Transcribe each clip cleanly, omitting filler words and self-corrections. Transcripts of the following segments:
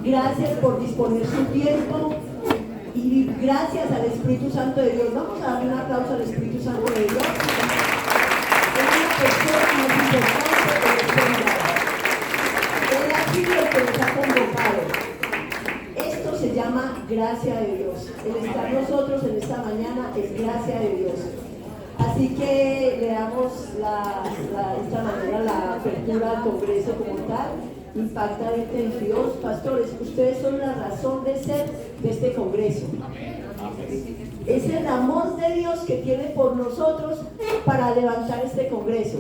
Gracias por disponer su tiempo y gracias al Espíritu Santo de Dios. Vamos a darle un aplauso al Espíritu Santo de Dios. Es una persona más importante de la humanidad. Él ha sido el que nos ha convocado. Esto se llama gracia de Dios. El estar nosotros en esta mañana es gracia de Dios. Así que le damos esta mañana la apertura al Congreso como tal. Impacta 2022. Pastores, ustedes son la razón de ser de este Congreso. Es el amor de Dios que tiene por nosotros para levantar este Congreso.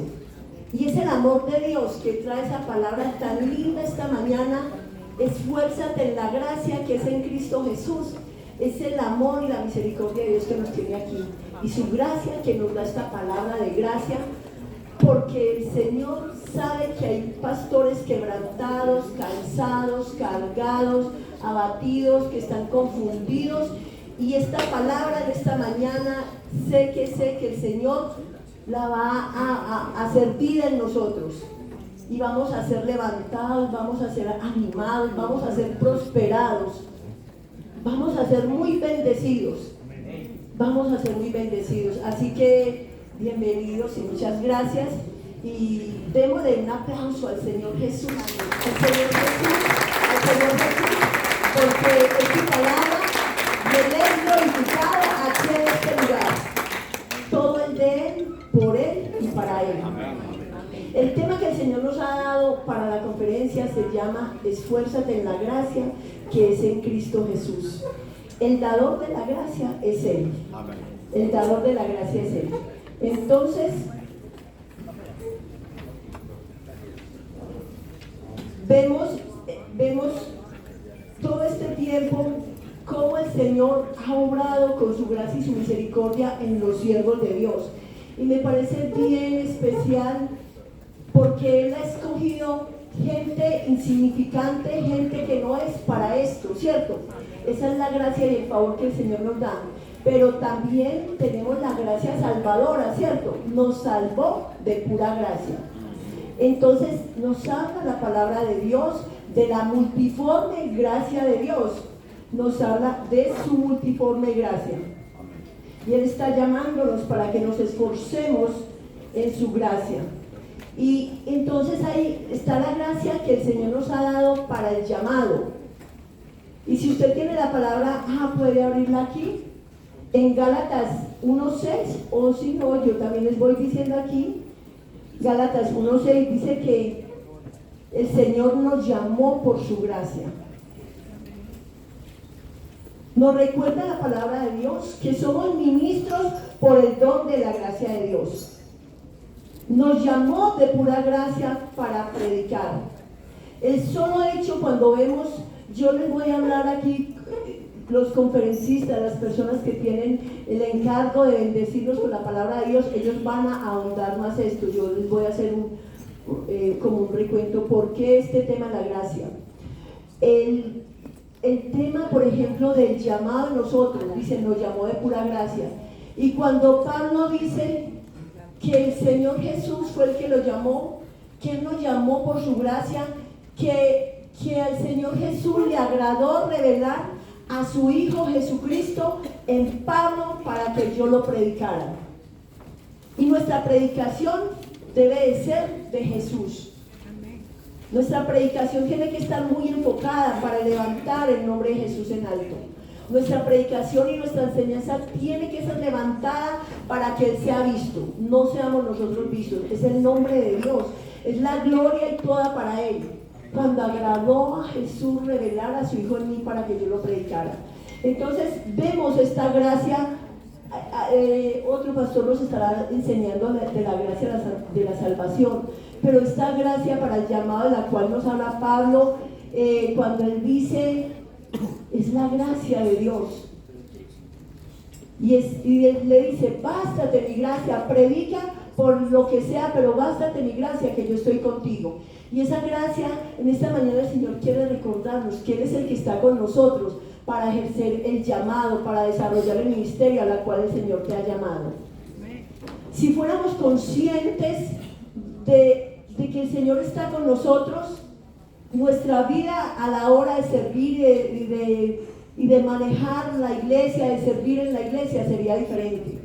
Y es el amor de Dios que trae esa palabra tan linda esta mañana. Esfuérzate en la gracia que es en Cristo Jesús. Es el amor y la misericordia de Dios que nos tiene aquí. Y su gracia que nos da esta palabra de gracia. Porque el Señor sabe que hay pastores quebrantados, cansados, cargados, abatidos, que están confundidos. Y esta palabra de esta mañana, sé que el Señor la va a hacer vida en nosotros. Y vamos a ser levantados, vamos a ser animados, vamos a ser prosperados. Vamos a ser muy bendecidos. Vamos a ser muy bendecidos. Así que bienvenidos y muchas gracias. Y démosle un aplauso al Señor Jesús. Al Señor Jesús, porque es su palabra y Él es glorificado aquí en este lugar. Todo el de Él, por Él y para Él. El tema que el Señor nos ha dado para la conferencia se llama Esfuérzate en la gracia que es en Cristo Jesús. El dador de la gracia es Él. El dador de la gracia es Él. Entonces, vemos todo este tiempo cómo el Señor ha obrado con su gracia y su misericordia en los siervos de Dios. Y me parece bien especial porque Él ha escogido gente insignificante, gente que no es para esto, ¿cierto? Esa es la gracia y el favor que el Señor nos da. Pero también tenemos la gracia salvadora, ¿cierto? Nos salvó de pura gracia. Entonces nos habla la palabra de Dios, de la multiforme gracia de Dios. Nos habla de su multiforme gracia. Y Él está llamándonos para que nos esforcemos en su gracia. Y entonces ahí está la gracia que el Señor nos ha dado para el llamado. Y si usted tiene la palabra, puede abrirla aquí, en Gálatas 1:6, o si no, yo también les voy diciendo aquí, Gálatas 1:6 dice que el Señor nos llamó por su gracia. Nos recuerda la palabra de Dios que somos ministros por el don de la gracia de Dios. Nos llamó de pura gracia para predicar. El solo hecho cuando vemos, yo les voy a hablar aquí, los conferencistas, las personas que tienen el encargo de bendecirnos con la palabra de Dios, ellos van a ahondar más esto. Yo les voy a hacer como un recuento. ¿Por qué este tema de la gracia? El tema, por ejemplo, del llamado a nosotros, dice, nos llamó de pura gracia. Y cuando Pablo dice que el Señor Jesús fue el que lo llamó, que Él nos llamó por su gracia, que al Señor Jesús le agradó revelar a su Hijo Jesucristo en Pablo para que yo lo predicara. Y nuestra predicación debe de ser de Jesús. Nuestra predicación tiene que estar muy enfocada para levantar el nombre de Jesús en alto. Nuestra predicación y nuestra enseñanza tiene que ser levantada para que Él sea visto, no seamos nosotros vistos. Es el nombre de Dios, es la gloria y toda para Él. Cuando agradó a Jesús revelar a su Hijo en mí para que yo lo predicara. Entonces vemos esta gracia. Otro pastor nos estará enseñando de la gracia de la salvación, pero esta gracia para el llamado de la cual nos habla Pablo, cuando él dice, es la gracia de Dios. Y él le dice, bástate mi gracia, predica por lo que sea, pero bástate mi gracia, que yo estoy contigo. Y esa gracia, en esta mañana el Señor quiere recordarnos que Él es el que está con nosotros para ejercer el llamado, para desarrollar el ministerio a la cual el Señor te ha llamado. Si fuéramos conscientes de que el Señor está con nosotros, nuestra vida a la hora de servir y de manejar la iglesia, de servir en la iglesia, sería diferente.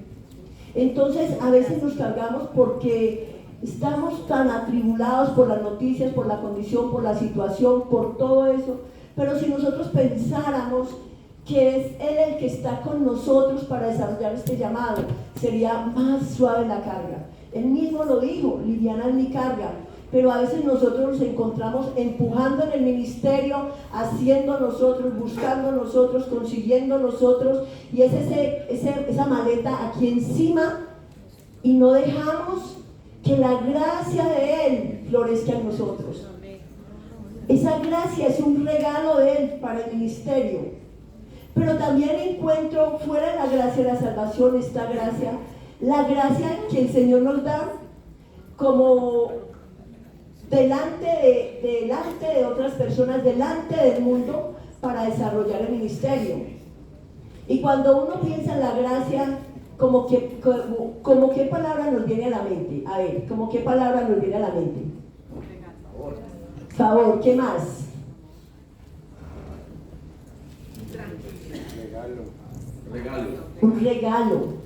Entonces a veces nos cargamos porque estamos tan atribulados por las noticias, por la condición, por la situación, por todo eso. Pero si nosotros pensáramos que es Él el que está con nosotros para desarrollar este llamado, sería más suave la carga. Él mismo lo dijo: liviana es mi carga. Pero a veces nosotros nos encontramos empujando en el ministerio, haciendo nosotros, buscando nosotros, consiguiendo nosotros, y es esa maleta aquí encima, y no dejamos que la gracia de Él florezca en nosotros. Esa gracia es un regalo de Él para el ministerio. Pero también encuentro fuera de la gracia de la salvación esta gracia, la gracia que el Señor nos da como delante de otras personas, delante del mundo, para desarrollar el ministerio. Y cuando uno piensa en la gracia, como qué palabra nos viene a la mente. A ver, como qué palabra nos viene a la mente. Favor, ¿qué más? Regalo. Un regalo.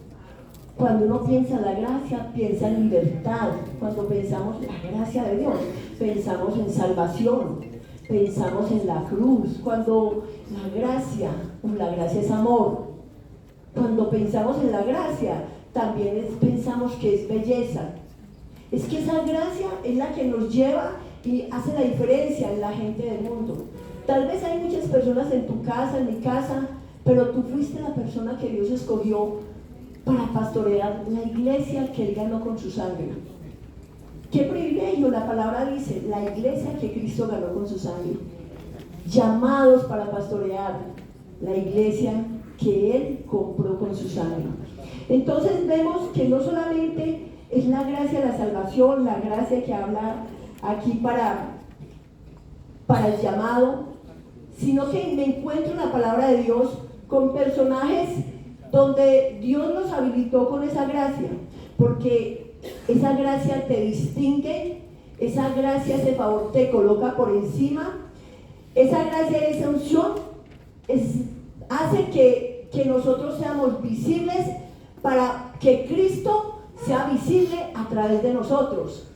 Cuando uno piensa en la gracia, piensa en libertad. Cuando pensamos en la gracia de Dios, pensamos en salvación, pensamos en la cruz. Cuando la gracia es amor. Cuando pensamos en la gracia, también pensamos que es belleza. Es que esa gracia es la que nos lleva y hace la diferencia en la gente del mundo. Tal vez hay muchas personas en tu casa, en mi casa, pero tú fuiste la persona que Dios escogió para pastorear la iglesia que Él ganó con su sangre. Qué privilegio, la palabra dice, la iglesia que Cristo ganó con su sangre. Llamados para pastorear la iglesia que Él compró con su sangre. Entonces vemos que no solamente es la gracia de la salvación, la gracia que habla aquí para el llamado, sino que me encuentro en la palabra de Dios con personajes donde Dios nos habilitó con esa gracia, porque esa gracia te distingue, esa gracia, ese favor te coloca por encima, esa gracia y esa unción hace que nosotros seamos visibles para que Cristo sea visible a través de nosotros.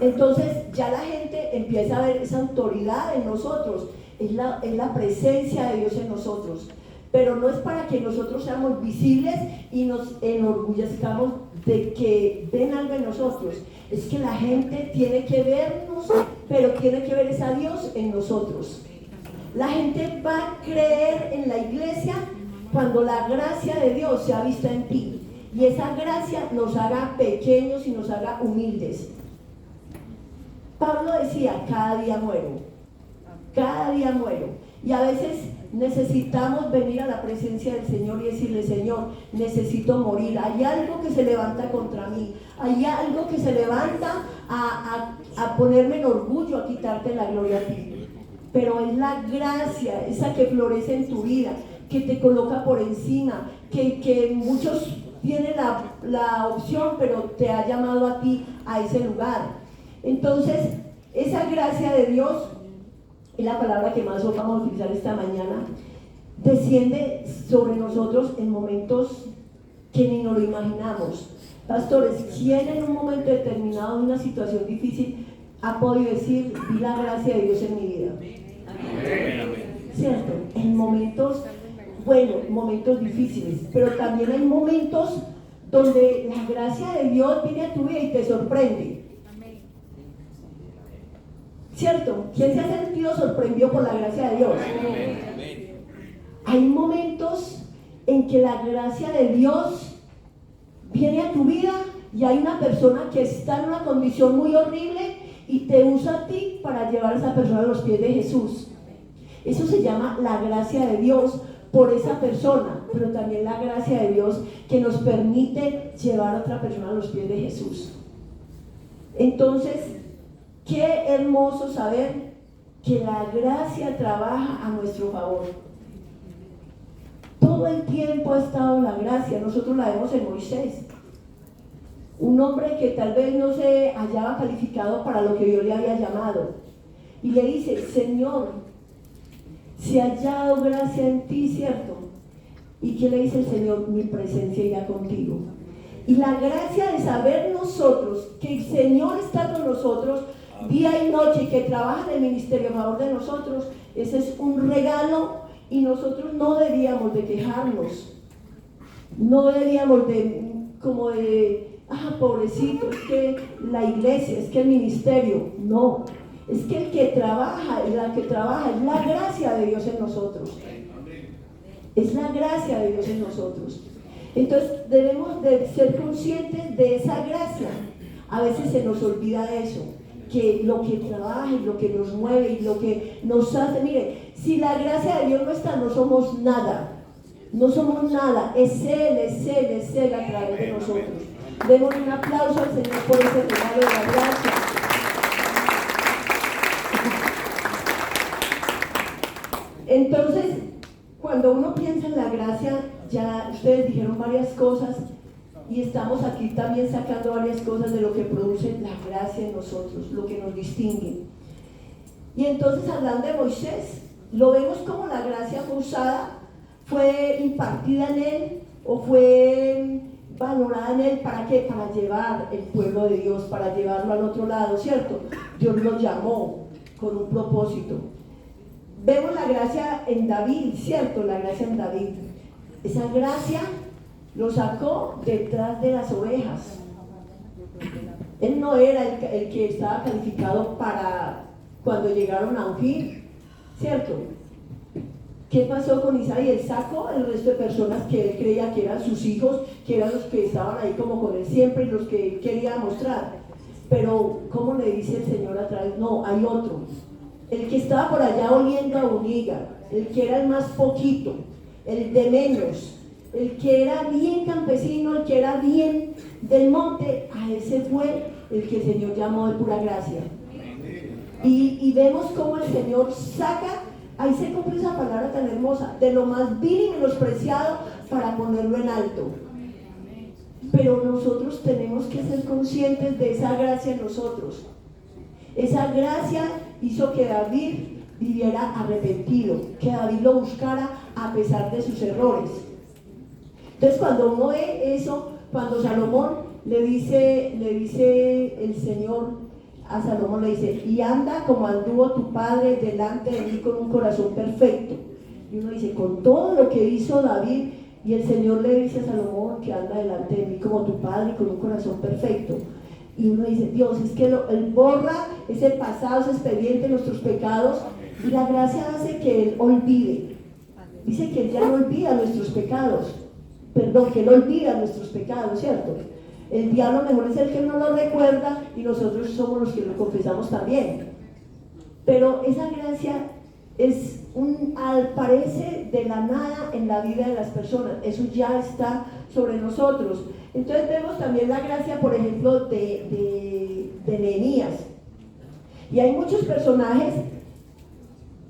Entonces ya la gente empieza a ver esa autoridad en nosotros, es la presencia de Dios en nosotros. Pero no es para que nosotros seamos visibles y nos enorgullezcamos de que ven algo en nosotros. Es que la gente tiene que vernos, pero tiene que ver a Dios en nosotros. La gente va a creer en la iglesia cuando la gracia de Dios sea vista en ti. Y esa gracia nos haga pequeños y nos haga humildes. Pablo decía: cada día muero. Cada día muero. Y a veces necesitamos venir a la presencia del Señor y decirle: Señor, necesito morir. Hay algo que se levanta contra mí. Hay algo que se levanta a ponerme en orgullo, a quitarte la gloria a ti. Pero es la gracia, esa que florece en tu vida, que te coloca por encima, que muchos tienen la opción, pero te ha llamado a ti a ese lugar. Entonces, esa gracia de Dios es la palabra que más vamos a utilizar esta mañana. Desciende sobre nosotros en momentos que ni nos lo imaginamos. Pastores, ¿quién en un momento determinado de una situación difícil ha podido decir: vi la gracia de Dios en mi vida? ¿Cierto? En momentos, momentos difíciles, pero también hay momentos donde la gracia de Dios viene a tu vida y te sorprende. ¿Cierto? ¿Quién se ha sentido sorprendido por la gracia de Dios? Hay momentos en que la gracia de Dios viene a tu vida y hay una persona que está en una condición muy horrible y te usa a ti para llevar a esa persona a los pies de Jesús. Eso se llama la gracia de Dios por esa persona, pero también la gracia de Dios que nos permite llevar a otra persona a los pies de Jesús. Entonces, qué hermoso saber que la gracia trabaja a nuestro favor. Todo el tiempo ha estado la gracia. Nosotros la vemos en Moisés, un hombre que tal vez no se hallaba calificado para lo que Dios le había llamado, y le dice, Señor, si ha hallado gracia en ti, ¿cierto? ¿Y qué le dice el Señor? Mi presencia irá contigo. Y la gracia de saber nosotros que el Señor está con nosotros día y noche y que trabaja en el ministerio a favor de nosotros, ese es un regalo y nosotros no deberíamos de quejarnos, no deberíamos de como de, pobrecito, es que la iglesia, es que el ministerio, no, es que el que trabaja y la que trabaja es la gracia de Dios en nosotros, es la gracia de Dios en nosotros. Entonces debemos de ser conscientes de esa gracia. A veces se nos olvida de eso, que lo que trabaja y lo que nos mueve y lo que nos hace, mire, si la gracia de Dios no está, no somos nada, no somos nada, es Él a través de nosotros. Demos un aplauso al Señor por ese regalo de la gracia. Entonces, cuando uno piensa en la gracia, ya ustedes dijeron varias cosas y estamos aquí también sacando varias cosas de lo que produce la gracia en nosotros, lo que nos distingue. Y entonces, hablando de Moisés, lo vemos como la gracia fue usada, fue impartida en él o fue valorada en él. ¿Para qué? Para llevar el pueblo de Dios, para llevarlo al otro lado, ¿cierto? Dios lo llamó con un propósito. Vemos la gracia en David, ¿cierto? La gracia en David. Esa gracia lo sacó detrás de las ovejas. Él no era el que estaba calificado para cuando llegaron a ungir, ¿cierto? ¿Qué pasó con Isaí? Él sacó el resto de personas que él creía que eran sus hijos, que eran los que estaban ahí como con él siempre y los que él quería mostrar. Pero, ¿cómo le dice el Señor a través? No, hay otro. El que estaba por allá oliendo a uniga, el que era el más poquito, el de menos, el que era bien campesino, el que era bien del monte, a ese fue el que el Señor llamó de pura gracia. Y vemos cómo el Señor saca, ahí se cumple esa palabra tan hermosa, de lo más vil y menospreciado para ponerlo en alto. Pero nosotros tenemos que ser conscientes de esa gracia en nosotros. Esa gracia hizo que David viviera arrepentido, que David lo buscara a pesar de sus errores. Entonces, cuando uno ve eso, cuando Salomón le dice el Señor a Salomón, le dice, y anda como anduvo tu padre delante de mí con un corazón perfecto. Y uno dice, con todo lo que hizo David, y el Señor le dice a Salomón que anda delante de mí como tu padre con un corazón perfecto. Y uno dice, Dios, es que Él borra ese pasado, ese expediente, nuestros pecados, y la gracia hace que Él olvide. Dice que Él ya no olvida nuestros pecados, que Él olvida nuestros pecados, ¿cierto? El diablo mejor es el que no lo recuerda y nosotros somos los que lo confesamos también. Pero esa gracia aparece de la nada en la vida de las personas, eso ya está sobre nosotros. Entonces vemos también la gracia, por ejemplo, de Nehemías. Y hay muchos personajes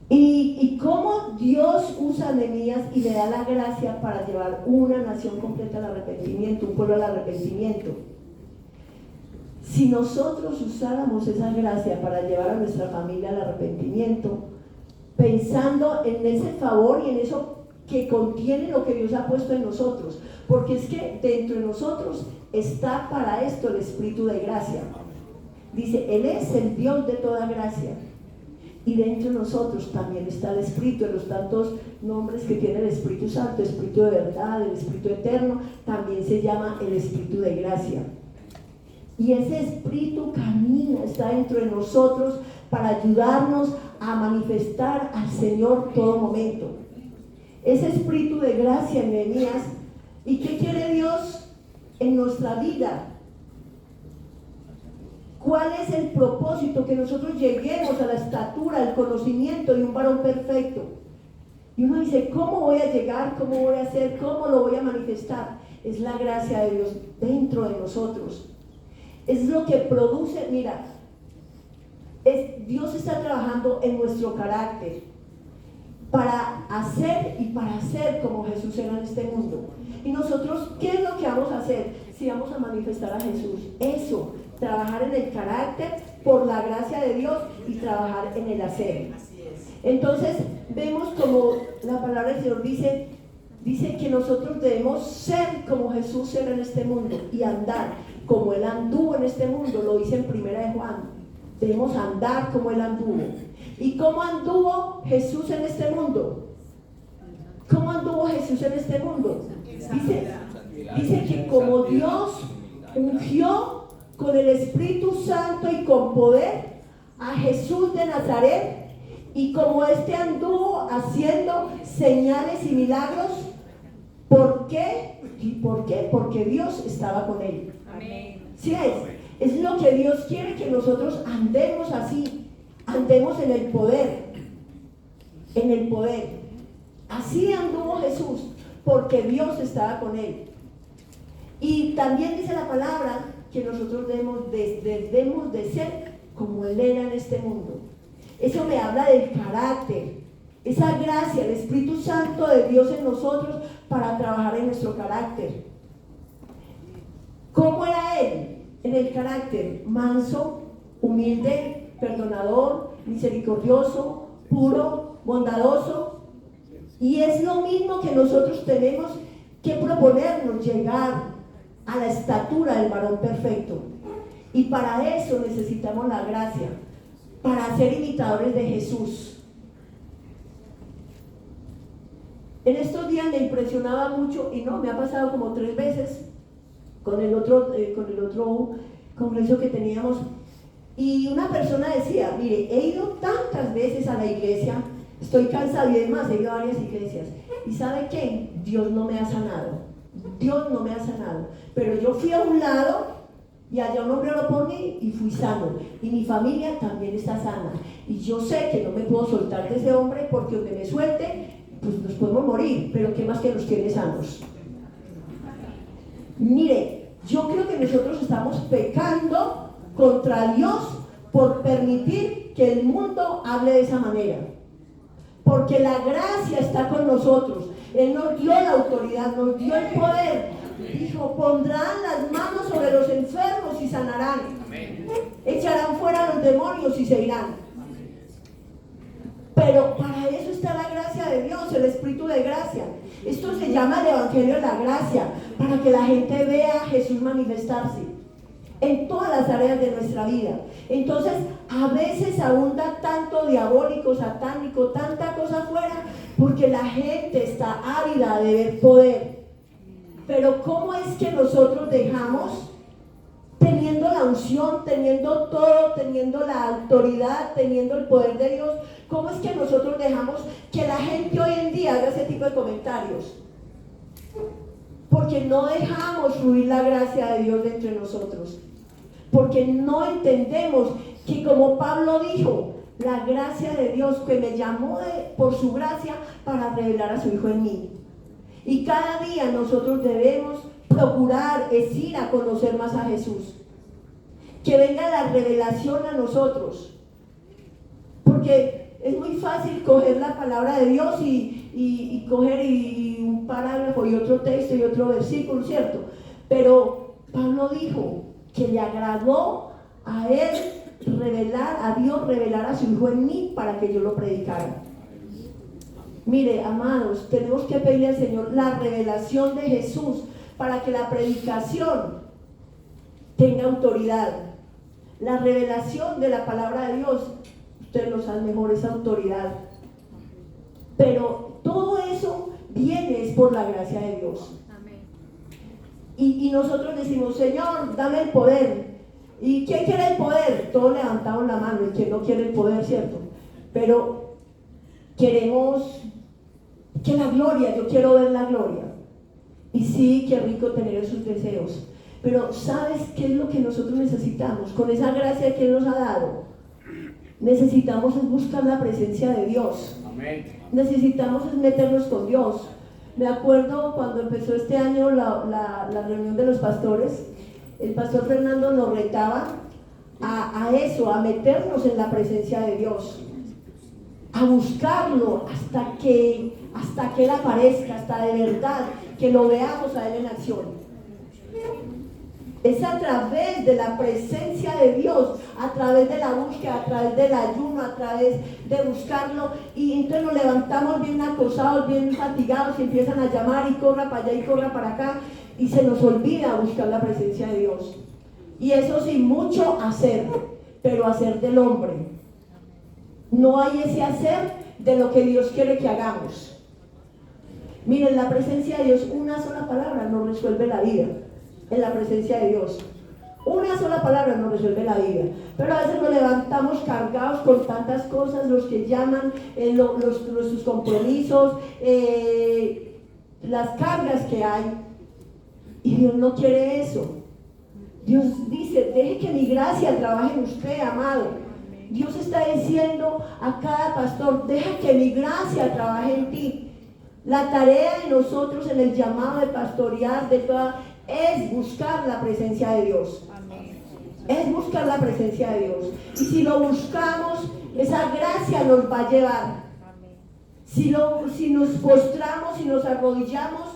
y cómo Dios usa a Nehemías y le da la gracia para llevar una nación completa al arrepentimiento, un pueblo al arrepentimiento. Si nosotros usáramos esa gracia para llevar a nuestra familia al arrepentimiento, pensando en ese favor y en eso que contiene lo que Dios ha puesto en nosotros, porque es que dentro de nosotros está para esto el Espíritu de gracia. Dice, Él es el Dios de toda gracia, y dentro de nosotros también está el Espíritu, en los tantos nombres que tiene el Espíritu Santo, el Espíritu de verdad, el Espíritu eterno, también se llama el Espíritu de gracia. Y ese Espíritu camina, está dentro de nosotros para ayudarnos a manifestar al Señor todo momento. Ese Espíritu de gracia en Nehemías. ¿Y qué quiere Dios en nuestra vida? ¿Cuál es el propósito? Que nosotros lleguemos a la estatura, al conocimiento de un varón perfecto. Y uno dice, ¿cómo voy a llegar? ¿Cómo voy a hacer? ¿Cómo lo voy a manifestar? Es la gracia de Dios dentro de nosotros. Es lo que produce, mira, Dios está trabajando en nuestro carácter para hacer y para ser como Jesús era en este mundo. Y nosotros, ¿qué es lo que vamos a hacer? Si vamos a manifestar a Jesús, eso, trabajar en el carácter por la gracia de Dios y trabajar en el hacer. Entonces vemos como la palabra del Señor dice que nosotros debemos ser como Jesús era en este mundo y andar como Él anduvo en este mundo, lo dice en 1 de Juan. Debemos andar como Él anduvo. ¿Y cómo anduvo Jesús en este mundo? ¿Cómo anduvo Jesús en este mundo? Dice que como Dios ungió con el Espíritu Santo y con poder a Jesús de Nazaret, y como éste anduvo haciendo señales y milagros. ¿Por qué? ¿Y por qué? Porque Dios estaba con él. Amén. ¿Sí es lo que Dios quiere, que nosotros andemos así, andemos en el poder, en el poder. Así anduvo Jesús, porque Dios estaba con él. Y también dice la palabra que nosotros debemos de ser como Él era en este mundo. Eso me habla del carácter, esa gracia, el Espíritu Santo de Dios en nosotros para trabajar en nuestro carácter. ¿Cómo era Él en el carácter? Manso, humilde, perdonador, misericordioso, puro, bondadoso. Y es lo mismo que nosotros tenemos que proponernos, llegar a la estatura del varón perfecto. Y para eso necesitamos la gracia, para ser imitadores de Jesús. En estos días me impresionaba mucho, y no, me ha pasado como 3 veces con el otro congreso que teníamos, y una persona decía, mire, he ido tantas veces a la iglesia, estoy cansado, y además he ido a varias iglesias, y ¿sabe qué? Dios no me ha sanado, pero yo fui a un lado y allá un hombre oró por mí y fui sano, y mi familia también está sana, y yo sé que no me puedo soltar de ese hombre, porque donde me suelte pues nos podemos morir, pero qué más que nos tiene sanos. Mire, yo creo que nosotros estamos pecando contra Dios por permitir que el mundo hable de esa manera, porque la gracia está con nosotros. Él nos dio la autoridad, nos dio el poder. Dijo, pondrán las manos sobre los enfermos y sanarán. Echarán fuera a los demonios y se irán. Pero para eso está la gracia de Dios, el Espíritu de gracia. Esto se llama el Evangelio de la gracia, para que la gente vea a Jesús manifestarse en todas las áreas de nuestra vida. Entonces, a veces abunda tanto diabólico, satánico, tanta cosa afuera, porque la gente está ávida de ver poder. Pero ¿cómo es que nosotros dejamos, teniendo la unción, teniendo todo, teniendo la autoridad, teniendo el poder de Dios, cómo es que nosotros dejamos que la gente hoy en día haga ese tipo de comentarios? Porque no dejamos fluir la gracia de Dios entre nosotros, porque no entendemos que, como Pablo dijo, la gracia de Dios que me llamó por su gracia para revelar a su Hijo en mí. Y cada día nosotros debemos procurar ir a conocer más a Jesús, que venga la revelación a nosotros, porque es muy fácil coger la palabra de Dios y coger un parágrafo y otro texto y otro versículo, ¿cierto? Pero Pablo dijo que le agradó a él a Dios revelar a su Hijo en mí para que yo lo predicara. Mire, amados, tenemos que pedirle al Señor la revelación de Jesús para que la predicación tenga autoridad. La revelación de la palabra de Dios, ustedes lo saben mejor, es autoridad. Pero todo eso viene es por la gracia de Dios. Amén. Y nosotros decimos, Señor, dame el poder. ¿Y quién quiere el poder? Todos levantamos la mano, el que no quiere el poder, ¿cierto? Pero queremos que la gloria, yo quiero ver la gloria. Y sí, qué rico tener esos deseos. Pero ¿sabes qué es lo que nosotros necesitamos? Con esa gracia que Él nos ha dado, necesitamos es buscar la presencia de Dios. Amén. Necesitamos es meternos con Dios. Me acuerdo cuando empezó este año la reunión de los pastores, el pastor Fernando nos retaba a eso, a meternos en la presencia de Dios, a buscarlo hasta que Él aparezca, hasta de verdad que lo veamos a Él en acción. Es a través de la presencia de Dios, a través de la búsqueda, a través del ayuno, a través de buscarlo. Y entonces nos levantamos bien acosados, bien fatigados y empiezan a llamar y corra para allá y corra para acá. Y se nos olvida buscar la presencia de Dios. Y eso sí, mucho hacer, pero hacer del hombre. No hay ese hacer de lo que Dios quiere que hagamos. Miren, la presencia de Dios, una sola palabra nos resuelve la vida. En la presencia de Dios, una sola palabra nos resuelve la vida. Pero a veces nos levantamos cargados con tantas cosas, los que llaman, sus compromisos, las cargas que hay. Y Dios no quiere eso. Dios dice, deje que mi gracia trabaje en usted, amado. Dios está diciendo a cada pastor, deja que mi gracia trabaje en ti. La tarea de nosotros en el llamado de pastorear, de toda, es buscar la presencia de Dios. Amén. Es buscar la presencia de Dios. Y si lo buscamos, esa gracia nos va a llevar. Amén. Si nos postramos y nos arrodillamos,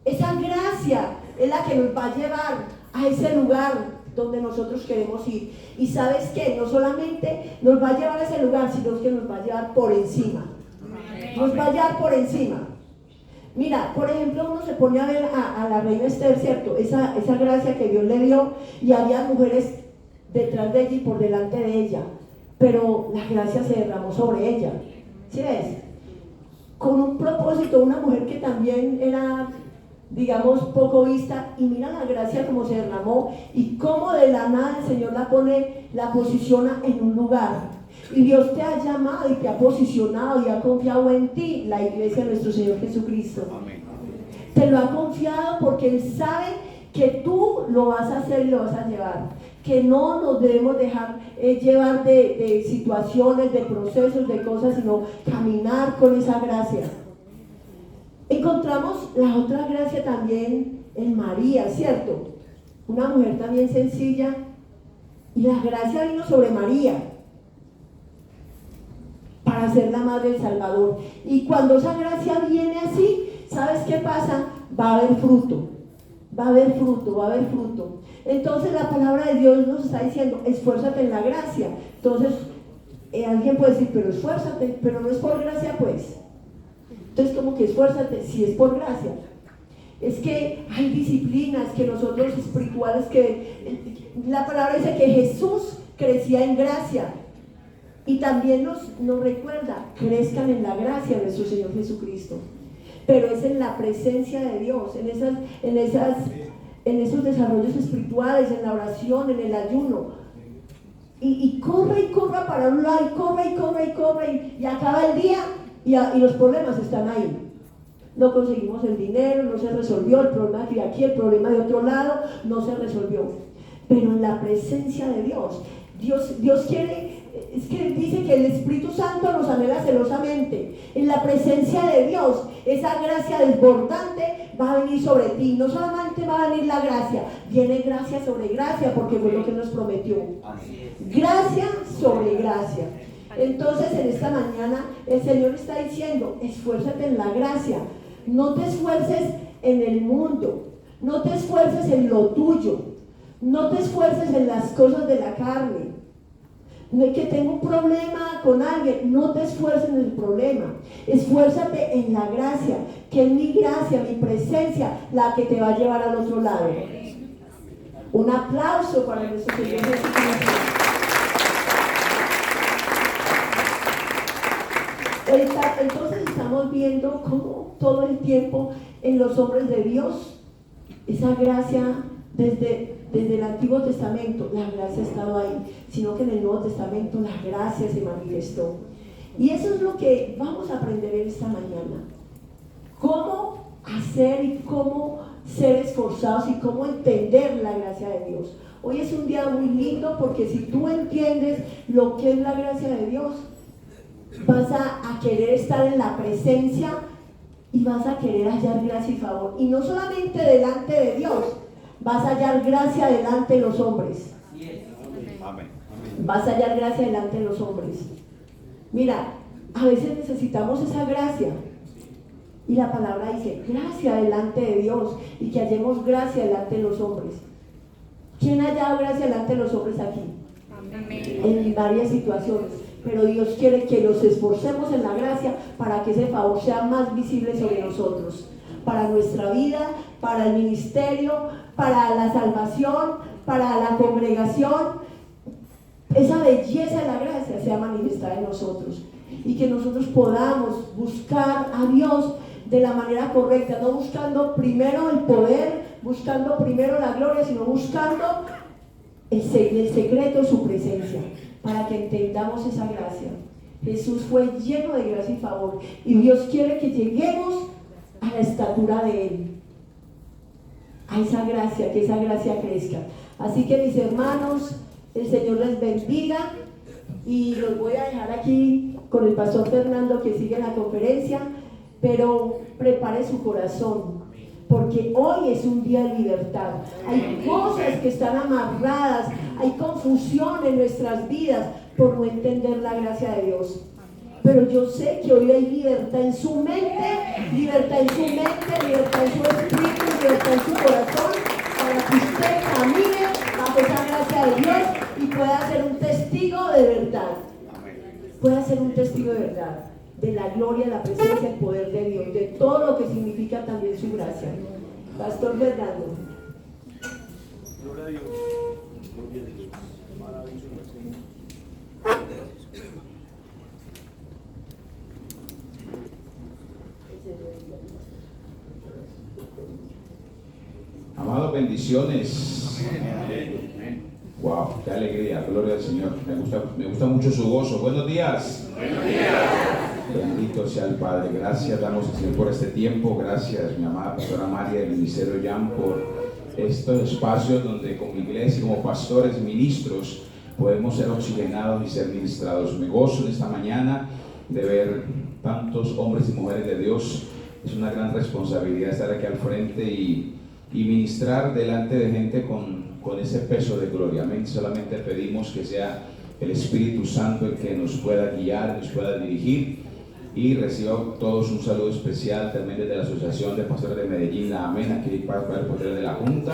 esa gracia es la que nos va a llevar a ese lugar donde nosotros queremos ir. Y ¿sabes qué? No solamente nos va a llevar a ese lugar, sino que nos va a llevar por encima. Amén. Nos va a llevar por encima. Mira, por ejemplo, uno se pone a ver a la reina Esther, ¿cierto? Esa gracia que Dios le dio, y había mujeres detrás de ella y por delante de ella, pero la gracia se derramó sobre ella. ¿Sí ves? Con un propósito, una mujer que también era, digamos, poco vista, y mira la gracia como se derramó y cómo de la nada el Señor la posiciona en un lugar. Y Dios te ha llamado y te ha posicionado y ha confiado en ti, la iglesia de nuestro Señor Jesucristo. Amén. Te lo ha confiado porque Él sabe que tú lo vas a hacer y lo vas a llevar. Que no nos debemos dejar llevar de situaciones, de procesos, de cosas, sino caminar con esa gracia. Encontramos la otra gracia también en María, ¿cierto? Una mujer también sencilla, y la gracia vino sobre María para ser la madre del Salvador. Y cuando esa gracia viene así, ¿sabes qué pasa? Va a haber fruto, va a haber fruto, va a haber fruto. Entonces la palabra de Dios nos está diciendo, esfuérzate en la gracia. Entonces alguien puede decir, pero esfuérzate, pero no es por gracia, pues. Entonces, como que esfuérzate, si es por gracia. Es que hay disciplinas que nosotros espirituales, que la palabra dice que Jesús crecía en gracia. Y también nos recuerda, crezcan en la gracia de nuestro Señor Jesucristo. Pero es en la presencia de Dios, en esos desarrollos espirituales, en la oración, en el ayuno. Y corra para un lado, y corra, y acaba el día, y los problemas están ahí. No conseguimos el dinero, no se resolvió el problema de aquí, el problema de otro lado, no se resolvió. Pero en la presencia de Dios quiere. Es que dice que el Espíritu Santo nos anhela celosamente. En la presencia de Dios, esa gracia desbordante va a venir sobre ti. No solamente va a venir la gracia, viene gracia sobre gracia, porque fue lo que nos prometió. Gracia sobre gracia. Entonces, en esta mañana, el Señor está diciendo, esfuérzate en la gracia. No te esfuerces en el mundo, no te esfuerces en lo tuyo, no te esfuerces en las cosas de la carne. No es que tengo un problema con alguien, no te esfuerces en el problema, esfuérzate en la gracia, que es mi gracia, mi presencia, la que te va a llevar al otro lado. Un aplauso para nuestro Señor Jesucristo. Entonces estamos viendo cómo todo el tiempo en los hombres de Dios, esa gracia desde el Antiguo Testamento, la gracia ha estado ahí, sino que en el Nuevo Testamento la gracia se manifestó. Y eso es lo que vamos a aprender en esta mañana. Cómo hacer y cómo ser esforzados y cómo entender la gracia de Dios. Hoy es un día muy lindo porque si tú entiendes lo que es la gracia de Dios, vas a querer estar en la presencia y vas a querer hallar gracia y favor. Y no solamente delante de Dios, vas a hallar gracia delante de los hombres. Vas a hallar gracia delante de los hombres. Mira, a veces necesitamos esa gracia. Y la palabra dice, gracia delante de Dios, y que hallemos gracia delante de los hombres. ¿Quién ha dado gracia delante de los hombres aquí? Amén. En varias situaciones. Pero Dios quiere que nos esforcemos en la gracia para que ese favor sea más visible sobre nosotros, para nuestra vida, para el ministerio, para la salvación, para la congregación. Esa belleza de la gracia sea manifestada en nosotros y que nosotros podamos buscar a Dios de la manera correcta, no buscando primero el poder, buscando primero la gloria, sino buscando el secreto de su presencia, para que entendamos esa gracia. Jesús fue lleno de gracia y favor, y Dios quiere que lleguemos a la estatura de Él, a esa gracia, que esa gracia crezca. Así que, mis hermanos, el Señor les bendiga, y los voy a dejar aquí con el pastor Fernando, que sigue la conferencia, pero prepare su corazón, porque hoy es un día de libertad. Hay cosas que están amarradas, hay confusión en nuestras vidas por no entender la gracia de Dios. Pero yo sé que hoy hay libertad en su mente, libertad en su espíritu, libertad en su corazón, para que usted camine bajo esa gracia de Dios y pueda ser un testigo de verdad. Pueda ser un testigo de verdad, de la gloria, la presencia, el poder de Dios, de todo lo que significa también su gracia. Pastor Fernando. Gloria a Dios. Gloria a Dios. Maravilloso. Amados, bendiciones. Wow, qué alegría, gloria al Señor. Me gusta mucho su gozo. Buenos días. Buenos días. Bendito sea el Padre. Gracias damos al Señor por este tiempo. Gracias, mi amada pastora María del Ministerio Jan, por estos espacios donde como iglesia, como pastores, ministros, podemos ser oxigenados y ser ministrados. Me gozo en esta mañana de ver tantos hombres y mujeres de Dios. Es una gran responsabilidad estar aquí al frente y ministrar delante de gente con ese peso de gloria. Amén. Solamente pedimos que sea el Espíritu Santo el que nos pueda guiar, nos pueda dirigir, y reciba todos un saludo especial también desde la Asociación de Pastores de Medellín, la Amén, aquí para el poder de la Junta,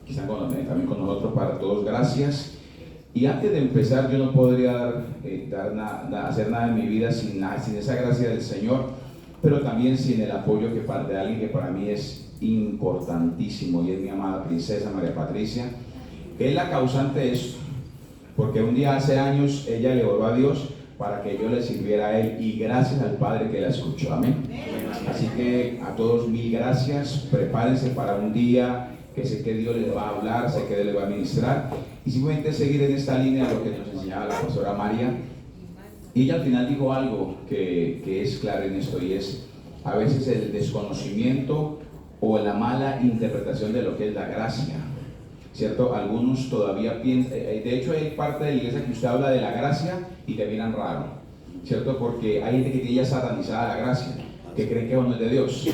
que están también con nosotros. Para todos, gracias. Y antes de empezar, yo no podría hacer nada en mi vida sin esa gracia del Señor, pero también sin el apoyo de alguien que para mí es importantísimo, y es mi amada princesa María Patricia, que es la causante de esto, porque un día hace años ella le oró a Dios para que yo le sirviera a Él, y gracias al Padre que la escuchó. Amén. Así que a todos mil gracias. Prepárense para un día que sé que Dios les va a hablar, sé que Dios les va a ministrar, y simplemente seguir en esta línea lo que nos enseñaba la pastora María. Y ella al final dijo algo que es claro en esto, y es a veces el desconocimiento o la mala interpretación de lo que es la gracia, ¿cierto? Algunos todavía piensan, de hecho hay parte de la iglesia que usted habla de la gracia y te miran raro, ¿cierto? Porque hay gente que tiene ya satanizada la gracia, que creen que eso no es de Dios,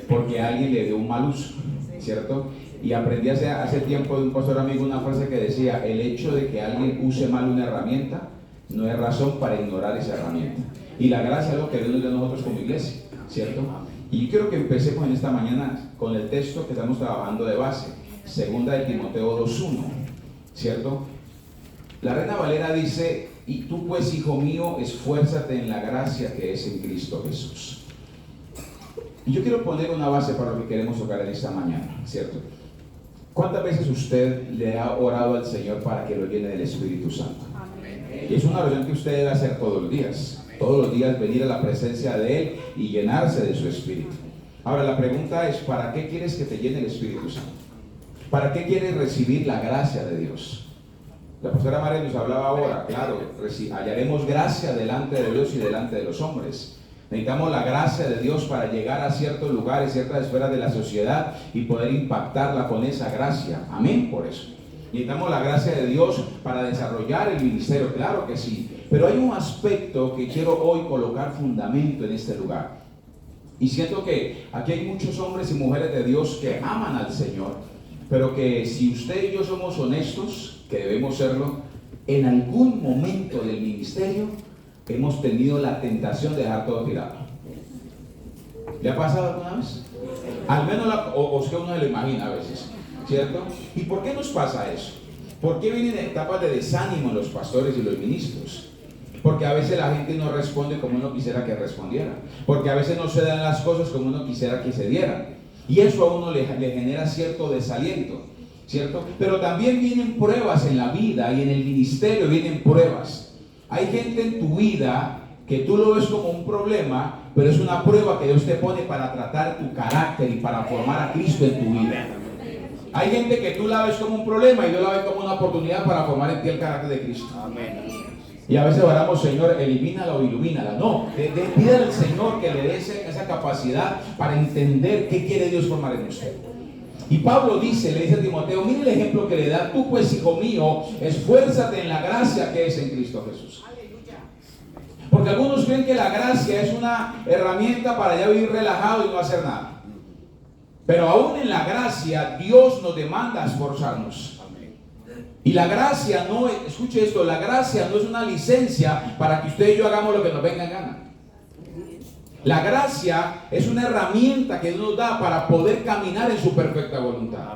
porque alguien le dio un mal uso, ¿cierto? Y aprendí hace tiempo de un pastor amigo una frase que decía: el hecho de que alguien use mal una herramienta no es razón para ignorar esa herramienta. Y la gracia es lo que Dios nos dio a nosotros como iglesia, ¿cierto? Y yo quiero que empecemos en esta mañana con el texto que estamos trabajando de base, 2 de Timoteo 2:1, ¿cierto? La Reina Valera dice: y tú pues, hijo mío, esfuérzate en la gracia que es en Cristo Jesús. Y yo quiero poner una base para lo que queremos tocar en esta mañana, ¿cierto? ¿Cuántas veces usted le ha orado al Señor para que lo llene del Espíritu Santo? Amén. Y es una oración que usted debe hacer todos los días venir a la presencia de Él y llenarse de su Espíritu. Ahora la pregunta es: ¿para qué quieres que te llene el Espíritu Santo? ¿Para qué quieres recibir la gracia de Dios? La pastora María nos hablaba ahora, claro, hallaremos gracia delante de Dios y delante de los hombres. Necesitamos la gracia de Dios para llegar a ciertos lugares, ciertas esferas de la sociedad y poder impactarla con esa gracia. Amén, por eso. Necesitamos la gracia de Dios para desarrollar el ministerio, claro que sí. Pero hay un aspecto que quiero hoy colocar fundamento en este lugar. Y siento que aquí hay muchos hombres y mujeres de Dios que aman al Señor, pero que si usted y yo somos honestos, que debemos serlo, en algún momento del ministerio hemos tenido la tentación de dejar todo tirado. ¿Le ha pasado alguna vez? Al menos o es que uno se lo imagina a veces, ¿cierto? ¿Y por qué nos pasa eso? ¿Por qué vienen etapas de desánimo en los pastores y los ministros? Porque a veces la gente no responde como uno quisiera que respondiera. Porque a veces no se dan las cosas como uno quisiera que se dieran. Y eso a uno le genera cierto desaliento, ¿cierto? Pero también vienen pruebas en la vida y en el ministerio vienen pruebas. Hay gente en tu vida que tú lo ves como un problema, pero es una prueba que Dios te pone para tratar tu carácter y para formar a Cristo en tu vida. Hay gente que tú la ves como un problema y Dios la ve como una oportunidad para formar en ti el carácter de Cristo. Amén. Y a veces oramos, Señor, elimínala o ilumínala. No, pídale al Señor que le dé esa capacidad para entender qué quiere Dios formar en usted. Y Pablo le dice a Timoteo, mire el ejemplo que le da. Tú pues, hijo mío, esfuérzate en la gracia que es en Cristo Jesús. Porque algunos creen que la gracia es una herramienta para ya vivir relajado y no hacer nada. Pero aún en la gracia, Dios nos demanda esforzarnos. Y la gracia no es, escuche esto, la gracia no es una licencia para que usted y yo hagamos lo que nos venga en gana. La gracia es una herramienta que Dios nos da para poder caminar en su perfecta voluntad.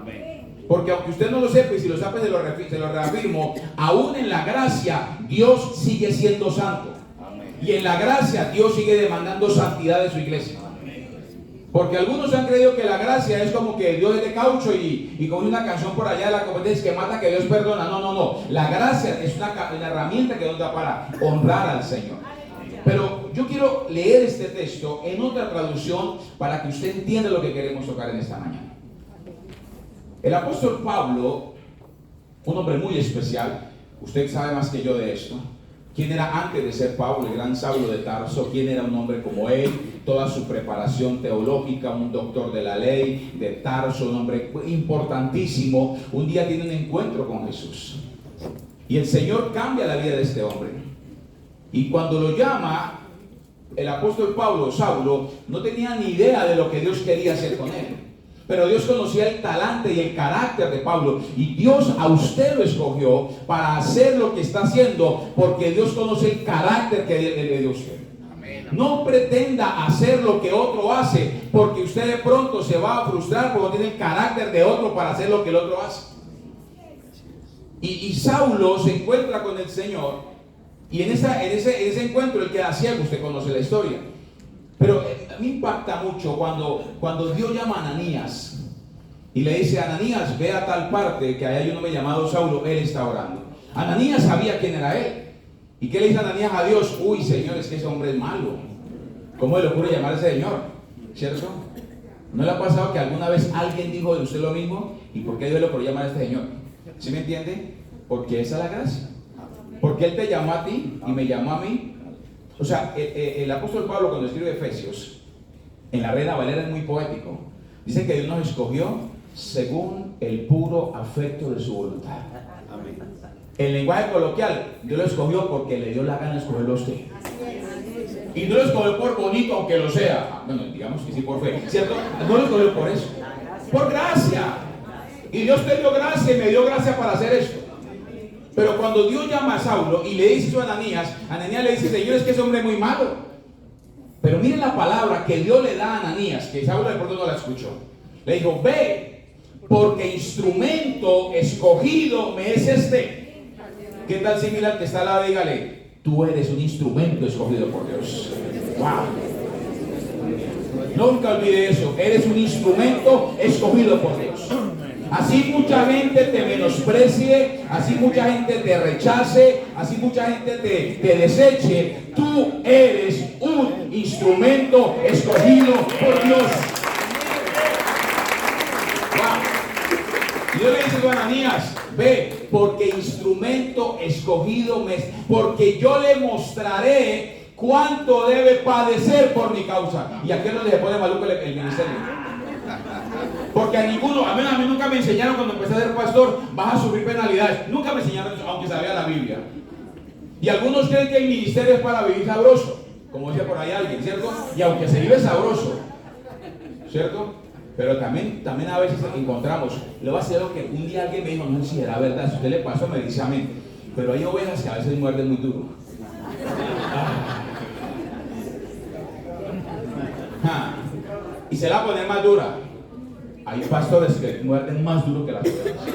Porque aunque usted no lo sepa, y si lo sabe se lo reafirmo, aún en la gracia Dios sigue siendo santo. Y en la gracia Dios sigue demandando santidad de su iglesia. Porque algunos han creído que la gracia es como que Dios es de caucho y con una canción por allá de la competencia que mata que Dios perdona. No. La gracia es una herramienta que nos da para honrar al Señor. Pero yo quiero leer este texto en otra traducción para que usted entienda lo que queremos tocar en esta mañana. El apóstol Pablo, un hombre muy especial, usted sabe más que yo de esto. ¿Quién era antes de ser Pablo, el gran Saulo de Tarso? ¿Quién era un hombre como él? Toda su preparación teológica, un doctor de la ley de Tarso, un hombre importantísimo. Un día tiene un encuentro con Jesús. Y el Señor cambia la vida de este hombre. Y cuando lo llama, el apóstol Pablo, Saulo, no tenía ni idea de lo que Dios quería hacer con él. Pero Dios conocía el talante y el carácter de Pablo. Y Dios a usted lo escogió para hacer lo que está haciendo, porque Dios conoce el carácter que le dio a usted. No pretenda hacer lo que otro hace, porque usted de pronto se va a frustrar porque no tiene el carácter de otro para hacer lo que el otro hace. Y Saulo se encuentra con el Señor, y en ese encuentro él queda ciego. Usted conoce la historia. Pero a mí impacta mucho cuando Dios llama a Ananías y le dice: Ananías, ve a tal parte que hay un hombre llamado Saulo, él está orando. Ananías sabía quién era él. ¿Y qué le dice Ananías a Dios? Uy, Señor, es que ese hombre es malo. ¿Cómo le ocurre llamar a ese Señor? ¿Cierto? ¿No le ha pasado que alguna vez alguien dijo de usted lo mismo? ¿Y por qué Dios le ocurrió llamar a este Señor? ¿Sí me entiende? Porque esa es la gracia. Porque Él te llamó a ti y me llamó a mí. O sea, el apóstol Pablo, cuando escribe Efesios, en la Reina Valera es muy poético. Dice que Dios nos escogió según el puro afecto de su voluntad. Amén. En lenguaje coloquial, Dios lo escogió porque le dio la gana de escogerlo a usted. Y no lo escogió por bonito, aunque lo sea. Bueno, digamos que sí por fe, ¿cierto? No lo escogió por eso. Por gracia. Y Dios te dio gracia y me dio gracia para hacer esto. Pero cuando Dios llama a Saulo y le dice eso a Ananías, Ananías le dice: Señor, es que ese hombre es muy malo. Pero miren la palabra que Dios le da a Ananías, que Saulo de pronto no la escuchó. Le dijo: ve, porque instrumento escogido me es este. ¿Qué tal si mira al que está al lado y dígale: tú eres un instrumento escogido por Dios? ¡Wow! Nunca olvide eso. Eres un instrumento escogido por Dios. Así mucha gente te menosprecie, así mucha gente te rechace, así mucha gente te deseche, tú eres un instrumento escogido por Dios. Wow. Dios le dice a Ananías: ve, porque instrumento escogido me es, porque yo le mostraré cuánto debe padecer por mi causa. ¿Y a qué no le pone maluco el ministerio? Porque a ninguno, a mí nunca me enseñaron cuando empecé a ser pastor: vas a sufrir penalidades. Nunca me enseñaron eso, aunque sabía la Biblia. Y algunos creen que el ministerio es para vivir sabroso, como decía por ahí alguien, ¿cierto? Y aunque se vive sabroso, ¿cierto? Pero también a veces encontramos, le voy a decir algo que un día alguien me dijo, no sé si era verdad, si a usted le pasó me dice amén, pero hay ovejas que a veces muerden muy duro. Y se la ponen más dura. Hay pastores que muerden más duro que las ovejas.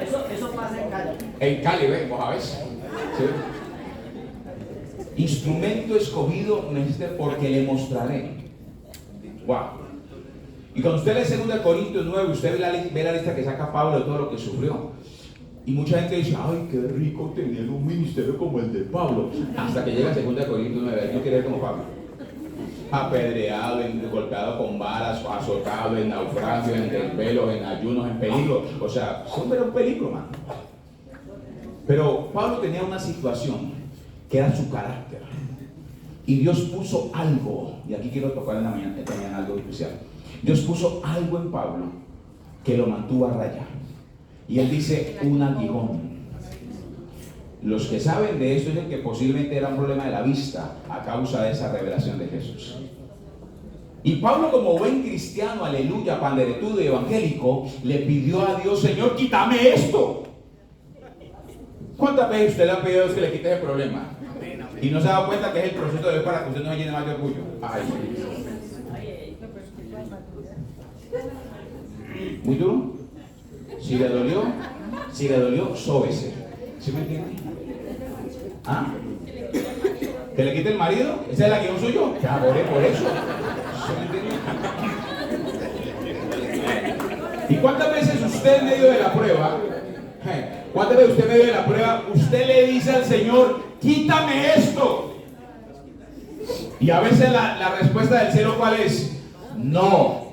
Eso En Cali, ven, vos sabés. ¿Sí? Instrumento escogido porque le mostraré. Wow. Y cuando usted lee 2 Corintios 9, usted ve la lista que saca Pablo de todo lo que sufrió. Y mucha gente dice, ay, qué rico tener un ministerio como el de Pablo. Hasta que llega 2 Corintios 9, yo quiero ser como Pablo. Apedreado, golpeado con varas, azotado, en naufragio, en desvelos, en ayunos, en peligro. O sea, siempre era un peligro, man. Pero Pablo tenía una situación que era su carácter. Y Dios puso algo, y aquí quiero tocar en la mañana algo especial. Dios puso algo en Pablo que lo mantuvo a raya. Y él dice, un aguijón. Los que saben de esto dicen que posiblemente era un problema de la vista a causa de esa revelación de Jesús. Y Pablo, como buen cristiano, aleluya, panderetudo y evangélico, le pidió a Dios, Señor, quítame esto. ¿Cuántas veces usted le ha pedido a Dios que le quite ese problema? Y no se ha dado cuenta que es el proceso de Dios para que usted no se llene más de orgullo. Ay. ¿Muy duro? Si le dolió, sóbese. ¿Sí me entiende? ¿Ah? ¿Que le quite el marido? ¿Ese es el aguijón suyo? Ya, por eso. ¿Sí me entiende? ¿Y cuántas veces usted en medio de la prueba, usted le dice al Señor, quítame esto? Y a veces la respuesta del cielo, ¿cuál es? No.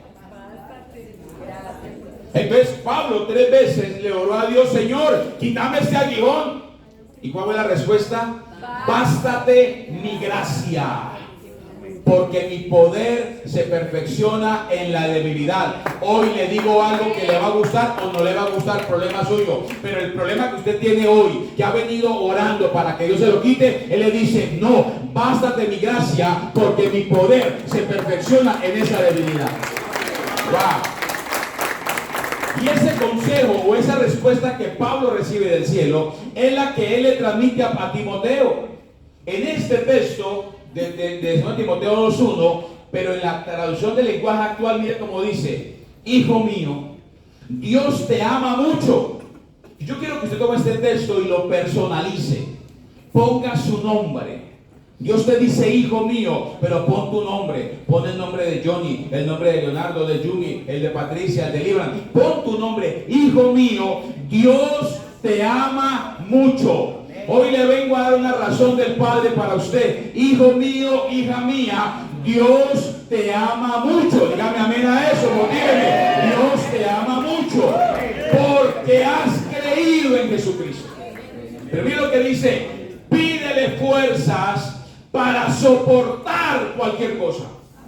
Entonces Pablo 3 veces le oró a Dios, Señor, quítame este aguijón. ¿Y cuál fue la respuesta? Bástate mi gracia, porque mi poder se perfecciona en la debilidad. Hoy le digo algo que le va a gustar o no le va a gustar, problema suyo. Pero el problema que usted tiene hoy, que ha venido orando para que Dios se lo quite, él le dice, no, bástate mi gracia, porque mi poder se perfecciona en esa debilidad. Wow. Y ese consejo o esa respuesta que Pablo recibe del cielo es la que él le transmite a Timoteo. En este texto de 2 Timoteo 2:1, pero en la traducción del lenguaje actual, mire cómo dice, hijo mío, Dios te ama mucho. Yo quiero que usted tome este texto y lo personalice. Ponga su nombre. Dios te dice, hijo mío, pero pon tu nombre. Pon el nombre de Johnny, el nombre de Leonardo, de Yumi, el de Patricia, el de Libran. Pon tu nombre, hijo mío, Dios te ama mucho. Hoy le vengo a dar una razón del Padre para usted. Hijo mío, hija mía, Dios te ama mucho. Dígame amén a eso, motíveme. Dios te ama mucho porque has creído en Jesucristo. Pero mira lo que dice, pídele fuerzas para soportar cualquier cosa.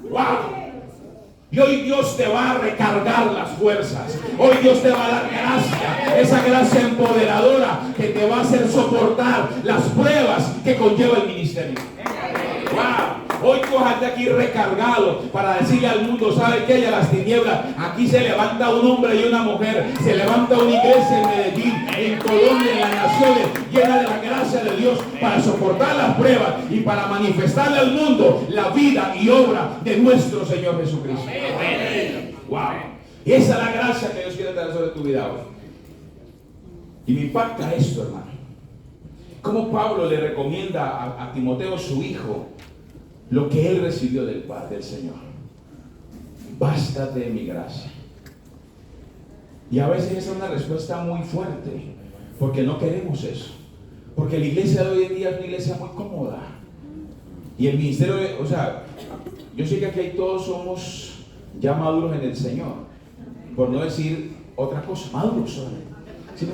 ¡Wow! Y hoy Dios te va a recargar las fuerzas. Hoy Dios te va a dar gracia. Esa gracia empoderadora que te va a hacer soportar las pruebas que conlleva el ministerio. ¡Wow! Hoy tú vas aquí recargado para decirle al mundo, ¿sabe qué? Y a las tinieblas, aquí se levanta un hombre y una mujer, se levanta una iglesia en Medellín, en Colombia, en las naciones, llena de la gracia de Dios para soportar las pruebas y para manifestarle al mundo la vida y obra de nuestro Señor Jesucristo. ¡Wow! Y esa es la gracia que Dios quiere traer sobre tu vida hoy. Y me impacta esto, hermano. Cómo Pablo le recomienda a Timoteo, su hijo, lo que él recibió del Padre, del Señor. Bástate de mi gracia. Y a veces esa es una respuesta muy fuerte, porque no queremos eso. Porque la iglesia de hoy en día es una iglesia muy cómoda. Y el ministerio, o sea, yo sé que aquí todos somos ya maduros en el Señor, por no decir otra cosa, maduros son. ¿Sí?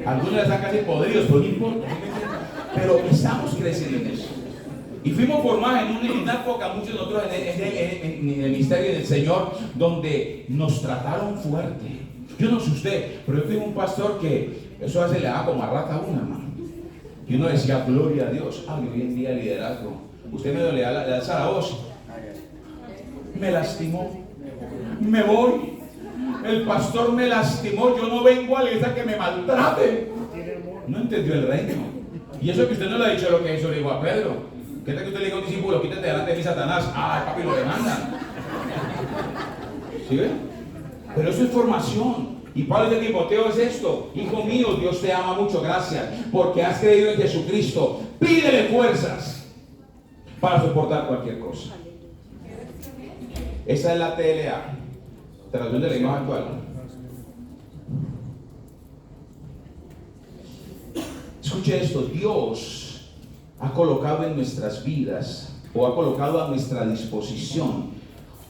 Algunos están casi podridos, pero no importa. Pero estamos creciendo en eso. Y fuimos formados en una época, muchos de nosotros en el ministerio del Señor, donde nos trataron fuerte. Yo no sé usted, pero yo tengo un pastor que eso a veces le da como a rata a una, hermano. Y uno decía, gloria a Dios. Hoy en día liderazgo. Usted me le alza la voz. Me lastimó. Me voy. El pastor me lastimó. Yo no vengo a la iglesia que me maltrate. No entendió el reino. Y eso que usted no le ha dicho lo que eso le dijo a Pedro. ¿Qué tal que usted le diga a un discípulo, quítate delante de mí, Satanás? Ah, papi, lo demanda. ¿Sí ven? Pero eso es formación. Y Pablo dice a Timoteo es esto: hijo mío, Dios te ama mucho, gracias, porque has creído en Jesucristo. Pídele fuerzas para soportar cualquier cosa. Esa es la TLA, traducción de la lenguaje actual. Escuche esto: Dios ha colocado en nuestras vidas, o ha colocado a nuestra disposición,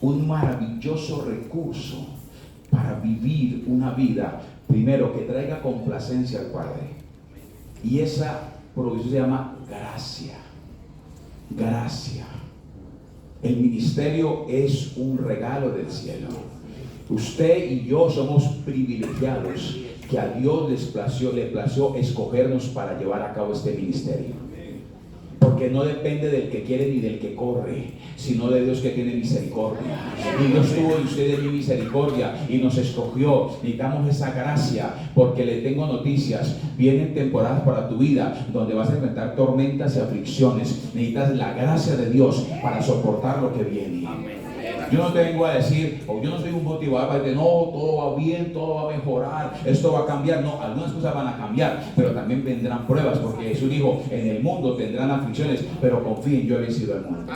un maravilloso recurso para vivir una vida, primero, que traiga complacencia al Padre. Y esa provisión se llama gracia. Gracia. El ministerio es un regalo del cielo. Usted y yo somos privilegiados, que a Dios le plació escogernos para llevar a cabo este ministerio. Porque no depende del que quiere ni del que corre, sino de Dios que tiene misericordia. Y Dios tuvo en ustedes misericordia y nos escogió. Necesitamos esa gracia, porque le tengo noticias. Vienen temporadas para tu vida donde vas a enfrentar tormentas y aflicciones. Necesitas la gracia de Dios para soportar lo que viene. Yo no te vengo a decir, o yo no soy un motivador para decir, no, todo va bien, todo va a mejorar, esto va a cambiar. No, algunas cosas van a cambiar, pero también vendrán pruebas, porque Jesús dijo, en el mundo tendrán aflicciones, pero confíen, yo he vencido al mundo.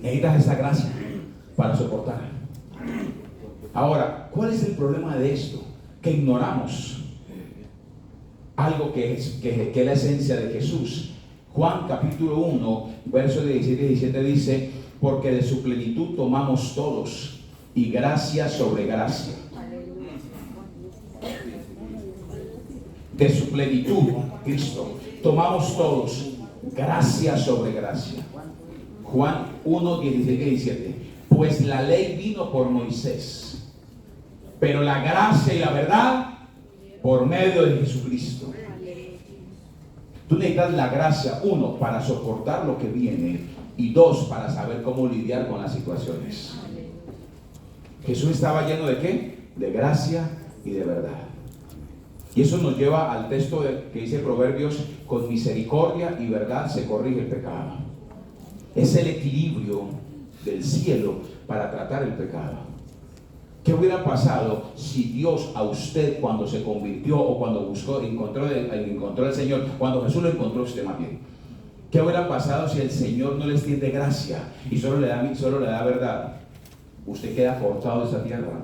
Necesitas esa gracia para soportar. Ahora, ¿cuál es el problema de esto? Que ignoramos algo que es la esencia de Jesús. Juan capítulo 1, versos 17 y 17 dice: porque de su plenitud tomamos todos, y gracia sobre gracia. De su plenitud, Cristo, tomamos todos, gracia sobre gracia. Juan 1, 16 y 17. Pues la ley vino por Moisés, pero la gracia y la verdad por medio de Jesucristo. Tú necesitas la gracia, uno, para soportar lo que viene, y dos, para saber cómo lidiar con las situaciones. Jesús estaba lleno ¿de qué? De gracia y de verdad. Y eso nos lleva al texto que dice Proverbios: con misericordia y verdad se corrige el pecado. Es el equilibrio del cielo para tratar el pecado. ¿Qué hubiera pasado si Dios a usted, cuando se convirtió o cuando buscó, encontró al Señor, cuando Jesús lo encontró usted más bien? ¿Qué hubiera pasado si el Señor no le extiende gracia y solo le da verdad? Usted queda cortado de esta tierra,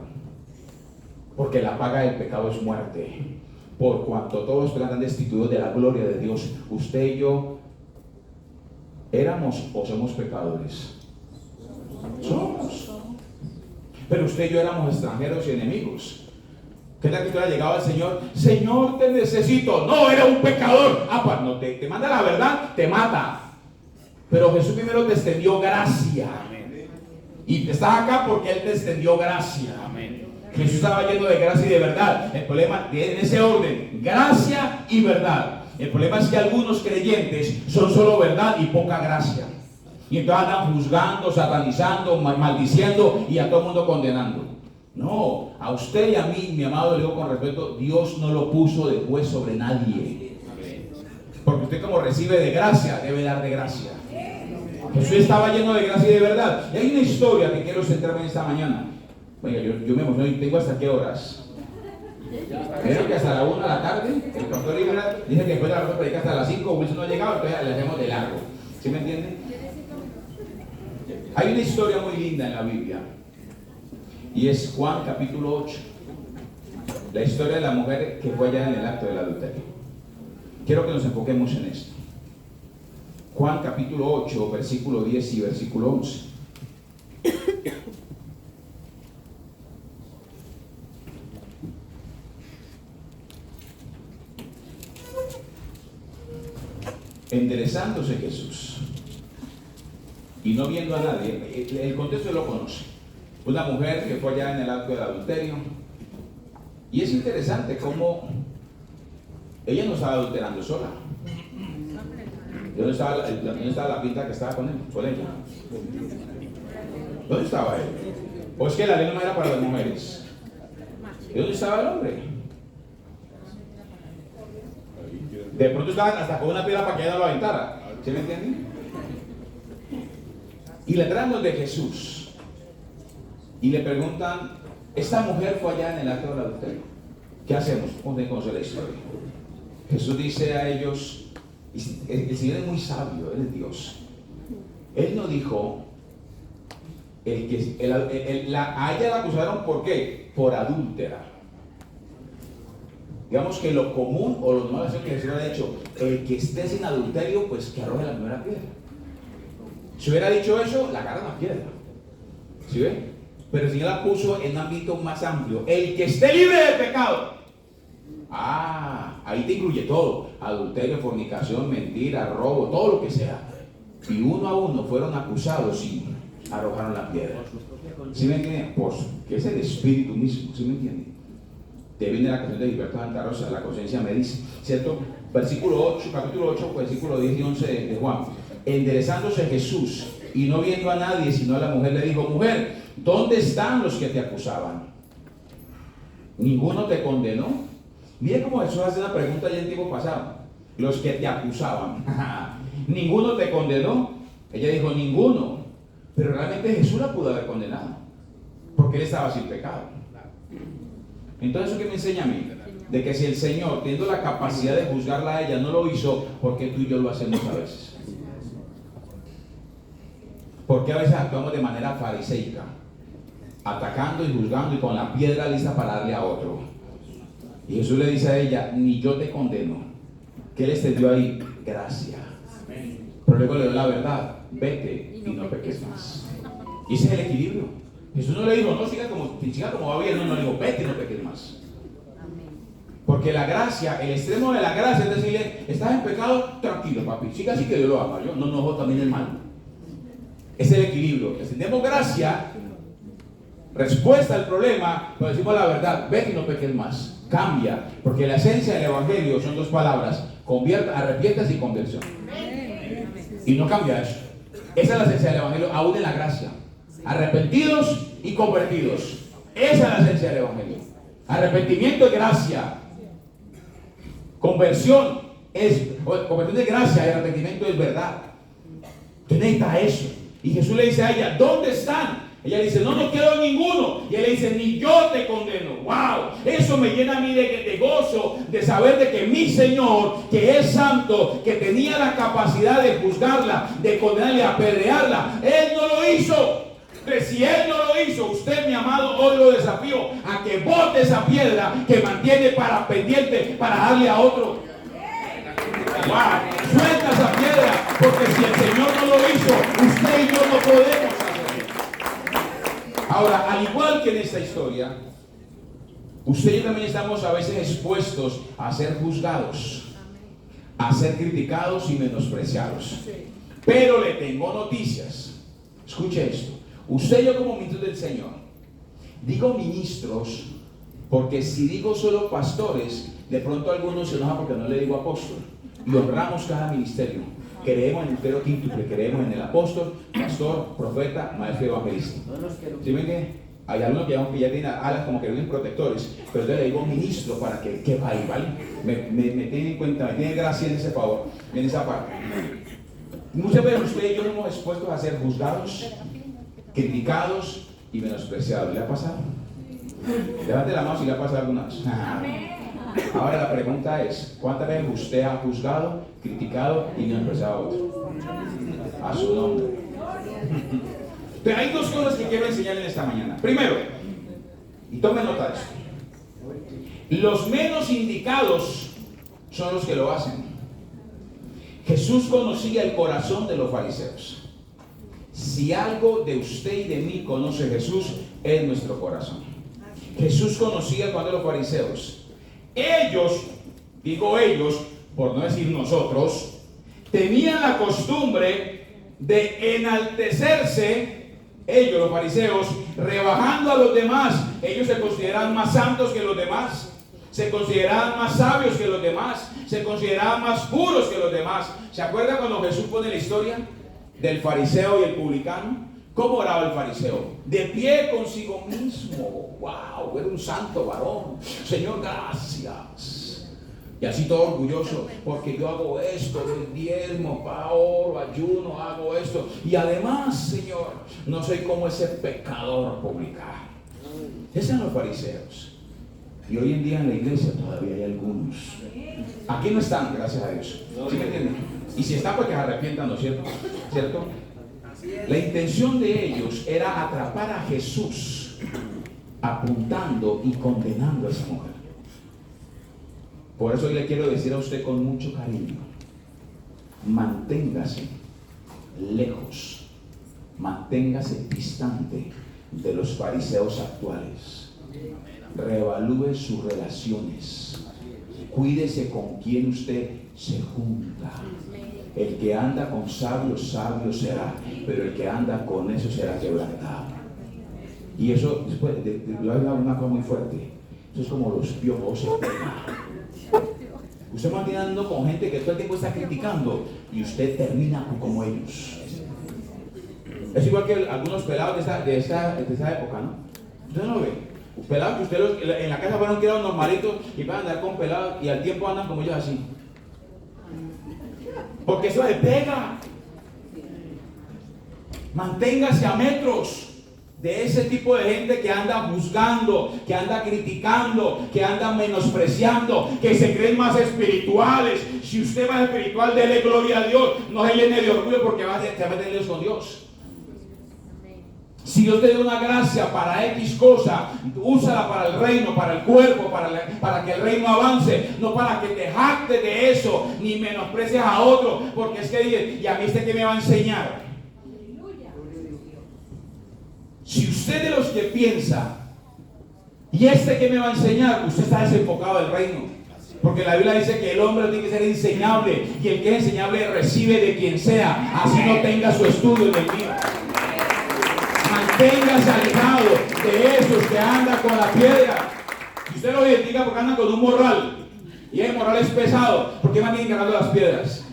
porque la paga del pecado es muerte. Por cuanto todos están destituidos de la gloria de Dios, usted y yo éramos o somos pecadores. Somos. Pero usted y yo éramos extranjeros y enemigos. ¿Qué tal que usted hubiera llegado al Señor? Señor, te necesito. No, era un pecador. Pues no, te manda la verdad, te mata. Pero Jesús primero te extendió gracia. Y estás acá porque Él te extendió gracia. Jesús estaba lleno de gracia y de verdad. El problema en ese orden: gracia y verdad. El problema es que algunos creyentes son solo verdad y poca gracia. Y entonces andan juzgando, satanizando, maldiciendo y a todo el mundo condenando. No, a usted y a mí, mi amado, le digo con respeto, Dios no lo puso de juez sobre nadie. Porque usted, como recibe de gracia, debe dar de gracia. Jesús estaba lleno de gracia y de verdad. Y hay una historia que quiero centrarme en esta mañana. Oiga, yo me emociono y tengo hasta qué horas. Creo que hasta la 1 de la tarde. El pastor Ibra dice que después de la 1 predica hasta las 5. Wilson no ha llegado, entonces le hacemos de largo. ¿Sí me entienden? Hay una historia muy linda en la Biblia, y es Juan capítulo 8. La historia de la mujer que fue allá en el acto del adulterio. Quiero que nos enfoquemos en esto. Juan capítulo 8, versículo 10 y versículo 11. Enderezándose Jesús y no viendo a nadie, el contexto lo conoce. Una mujer que fue allá en el acto del adulterio, y es interesante cómo ella no estaba adulterando sola. ¿Dónde estaba la pinta que estaba con él? Con ella. ¿Dónde estaba él? ¿O es que la ley no era para las mujeres? ¿Y dónde estaba el hombre? De pronto estaban hasta con una piedra para que ella no lo aventara. ¿Sí me entienden? Y le traen los de Jesús y le preguntan: Esta mujer fue allá en el acto del adulterio. ¿Qué hacemos? ¿Dónde conoce la historia? Jesús dice a ellos, el Señor es muy sabio, Él es Dios. Él no dijo, a ella la acusaron ¿por qué? Por adúltera. Digamos que lo común o lo normal es que Jesús ha dicho, el que esté sin adulterio, pues que arroje la primera piedra. Si hubiera dicho eso, la agarran la piedra. ¿Sí ve? Pero el Señor la puso en un ámbito más amplio. El que esté libre de pecado. Ahí te incluye todo. Adulterio, fornicación, mentira, robo, todo lo que sea. Y uno a uno fueron acusados y arrojaron la piedra. ¿Sí me entienden? Pues que es el Espíritu mismo. ¿Sí me entienden? Te viene la canción de Gilberto Santa Rosa, la conciencia me dice, ¿cierto? Versículo 8, capítulo 8, versículo 10 y 11 de Juan. Enderezándose Jesús y no viendo a nadie, sino a la mujer, le dijo, mujer, ¿dónde están los que te acusaban? ¿Ninguno te condenó? Mire cómo Jesús hace una pregunta ya en tiempo pasado. Los que te acusaban. ¿Ninguno te condenó? Ella dijo, ninguno. Pero realmente Jesús la pudo haber condenado, porque él estaba sin pecado. Entonces, ¿eso qué me enseña a mí? De que si el Señor, teniendo la capacidad de juzgarla a ella, no lo hizo, ¿por qué tú y yo lo hacemos a veces? Porque a veces actuamos de manera fariseica, atacando y juzgando y con la piedra lista para darle a otro. Y Jesús le dice a ella, ni yo te condeno. ¿Qué le extendió ahí? Gracia. Pero luego le dio la verdad, vete y no peques más. Y ese es el equilibrio. Jesús no le dijo, no, siga como va bien, no le dijo, vete y no peques más. Porque la gracia, el extremo de la gracia es decirle, estás en pecado, tranquilo papi, siga así que Dios lo ama, yo no enojo también el mal. Es el equilibrio. Extendemos gracia, respuesta al problema, pero decimos la verdad, vete y no peques más. Cambia, porque la esencia del evangelio son dos palabras, arrepientas y conversión. Y no cambia eso. Esa es la esencia del evangelio, aún en la gracia. Arrepentidos y convertidos. Esa es la esencia del evangelio. Arrepentimiento es gracia. Conversión es gracia y arrepentimiento es verdad. Tú necesitas eso. Y Jesús le dice a ella, ¿dónde están? Ella dice, no quedó ninguno. Y él le dice, ni yo te condeno. ¡Wow! Eso me llena a mí de gozo, de saber de que mi Señor, que es santo, que tenía la capacidad de juzgarla, de condenarla y apedrearla, Él no lo hizo. Pero si Él no lo hizo, usted, mi amado, hoy lo desafío a que bote esa piedra que mantiene para pendiente para darle a otro. ¡Wow! Suelta esa piedra, porque si el Señor no lo hizo, usted y yo no podemos hacerlo. Ahora, al igual que en esta historia, usted y yo también estamos a veces expuestos a ser juzgados, a ser criticados y menospreciados. Pero le tengo noticias. Escuche esto. Usted y yo como ministros del Señor, digo ministros, porque si digo solo pastores, de pronto algunos se enojan porque no le digo apóstol. Y honramos cada ministerio. Creemos en el ministerio quíntuple, creemos en el apóstol, pastor, profeta, maestro y evangelista. ¿Sí ven que hay algunos que ya tienen alas como que vienen protectores? Pero yo le digo ministro para que vaya, ¿vale? Me tienen en cuenta, me tienen gracia en ese favor, en esa parte. Muchas veces usted y yo nos hemos expuesto a ser juzgados, criticados y menospreciados. ¿Le ha pasado? Levante la mano si le ha pasado alguna vez. Ahora la pregunta es, ¿cuántas veces usted ha juzgado, criticado y menospreciado a otro? A su nombre. Pero hay dos cosas que quiero enseñarle en esta mañana. Primero, y tome nota de esto, los menos indicados son los que lo hacen. Jesús conocía el corazón de los fariseos. Si algo de usted y de mí conoce Jesús, es nuestro corazón. Jesús conocía cuando los fariseos, ellos, digo ellos, por no decir nosotros, tenían la costumbre de enaltecerse, ellos los fariseos, rebajando a los demás. Ellos se consideraban más santos que los demás, se consideraban más sabios que los demás, se consideraban más puros que los demás. ¿Se acuerdan cuando Jesús pone la historia del fariseo y el publicano? ¿Cómo oraba el fariseo? De pie consigo mismo. ¡Wow! Era un santo varón. Señor, gracias. Y así todo orgulloso, porque yo hago esto, el diezmo, oro, ayuno, hago esto. Y además, Señor, no soy como ese pecador publicano. Esos eran los fariseos. Y hoy en día en la iglesia todavía hay algunos. Aquí no están, gracias a Dios. ¿Sí me entienden? Y si están, pues que se arrepientan, ¿no es cierto? ¿Cierto? La intención de ellos era atrapar a Jesús, apuntando y condenando a esa mujer. Por eso hoy le quiero decir a usted con mucho cariño: manténgase lejos, manténgase distante de los fariseos actuales. Reevalúe sus relaciones. Cuídese con quien usted se junta. El que anda con sabios, sabio será, pero el que anda con eso será quebrantado. Y eso, después, lo he hablado una cosa muy fuerte. Eso es como los piojos se pegan. Usted mantiene andando con gente que todo el tiempo está criticando y usted termina como ellos. Es igual que algunos pelados de esta época, ¿no? Usted no lo ve. Pelados que ustedes en la casa fueron criados normalitos y van a andar con pelados y al tiempo andan como ellos así. Porque eso le pega. Manténgase a metros de ese tipo de gente que anda juzgando, que anda criticando, que anda menospreciando, que se creen más espirituales. Si usted es más espiritual, dele gloria a Dios. No se llene de orgullo porque se va a meter Dios con Dios. Si Dios te da una gracia para X cosa, úsala para el reino, para el cuerpo, para que el reino avance, no para que te jactes de eso, ni menosprecies a otro, porque es que dice, ¿y a mí que me va a enseñar? Si usted de los que piensa, ¿y que me va a enseñar? Usted está desenfocado del reino. Porque la Biblia dice que el hombre tiene que ser enseñable, y el que es enseñable recibe de quien sea, así no tenga su estudio en el mío. Manténgase alejado de esos que andan con la piedra. Y usted lo identifica porque andan con un morral. Y el morral es pesado. ¿Por qué mantienen cargando las piedras?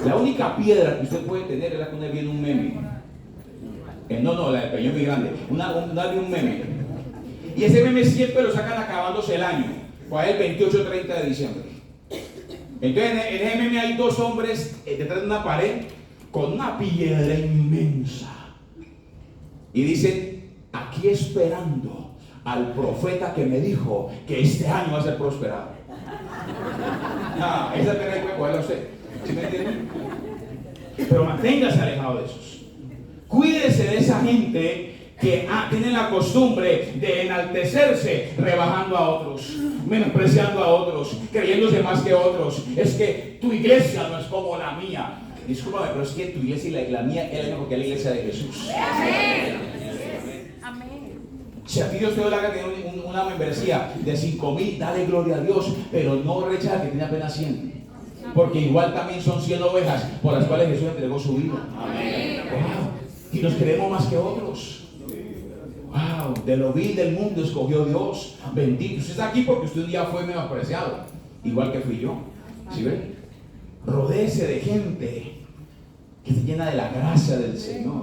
La única piedra que usted puede tener es la que una viene un meme. No, la del peñón muy grande. Una de un meme. Y ese meme siempre lo sacan acabándose el año. Fue el 28 o 30 de diciembre. Entonces en el meme hay dos hombres detrás de una pared con una piedra inmensa. Y dicen, aquí esperando al profeta que me dijo que este año va a ser prosperado. Esa piedra hay que cogerla a usted. ¿Sí me entienden? Pero manténgase alejado de esos. Cuídese de esa gente que tienen la costumbre de enaltecerse rebajando a otros, menospreciando a otros, creyéndose más que otros. Es que tu iglesia no es como la mía. Discúlpame, pero es que tu iglesia y la mía es la misma porque es la iglesia de Jesús. Amén. Si a ti Dios te da la que tiene una membresía de 5,000, dale gloria a Dios, pero no rechaza que tiene apenas 100. Porque igual también son 100 ovejas por las cuales Jesús entregó su vida. Amén. Wow. Y nos creemos más que otros. Wow, de lo vil del mundo escogió Dios. Bendito. Usted está aquí porque usted un día fue menospreciado, igual que fui yo. ¿Sí ve? Rodéese de gente que se llena de la gracia del Señor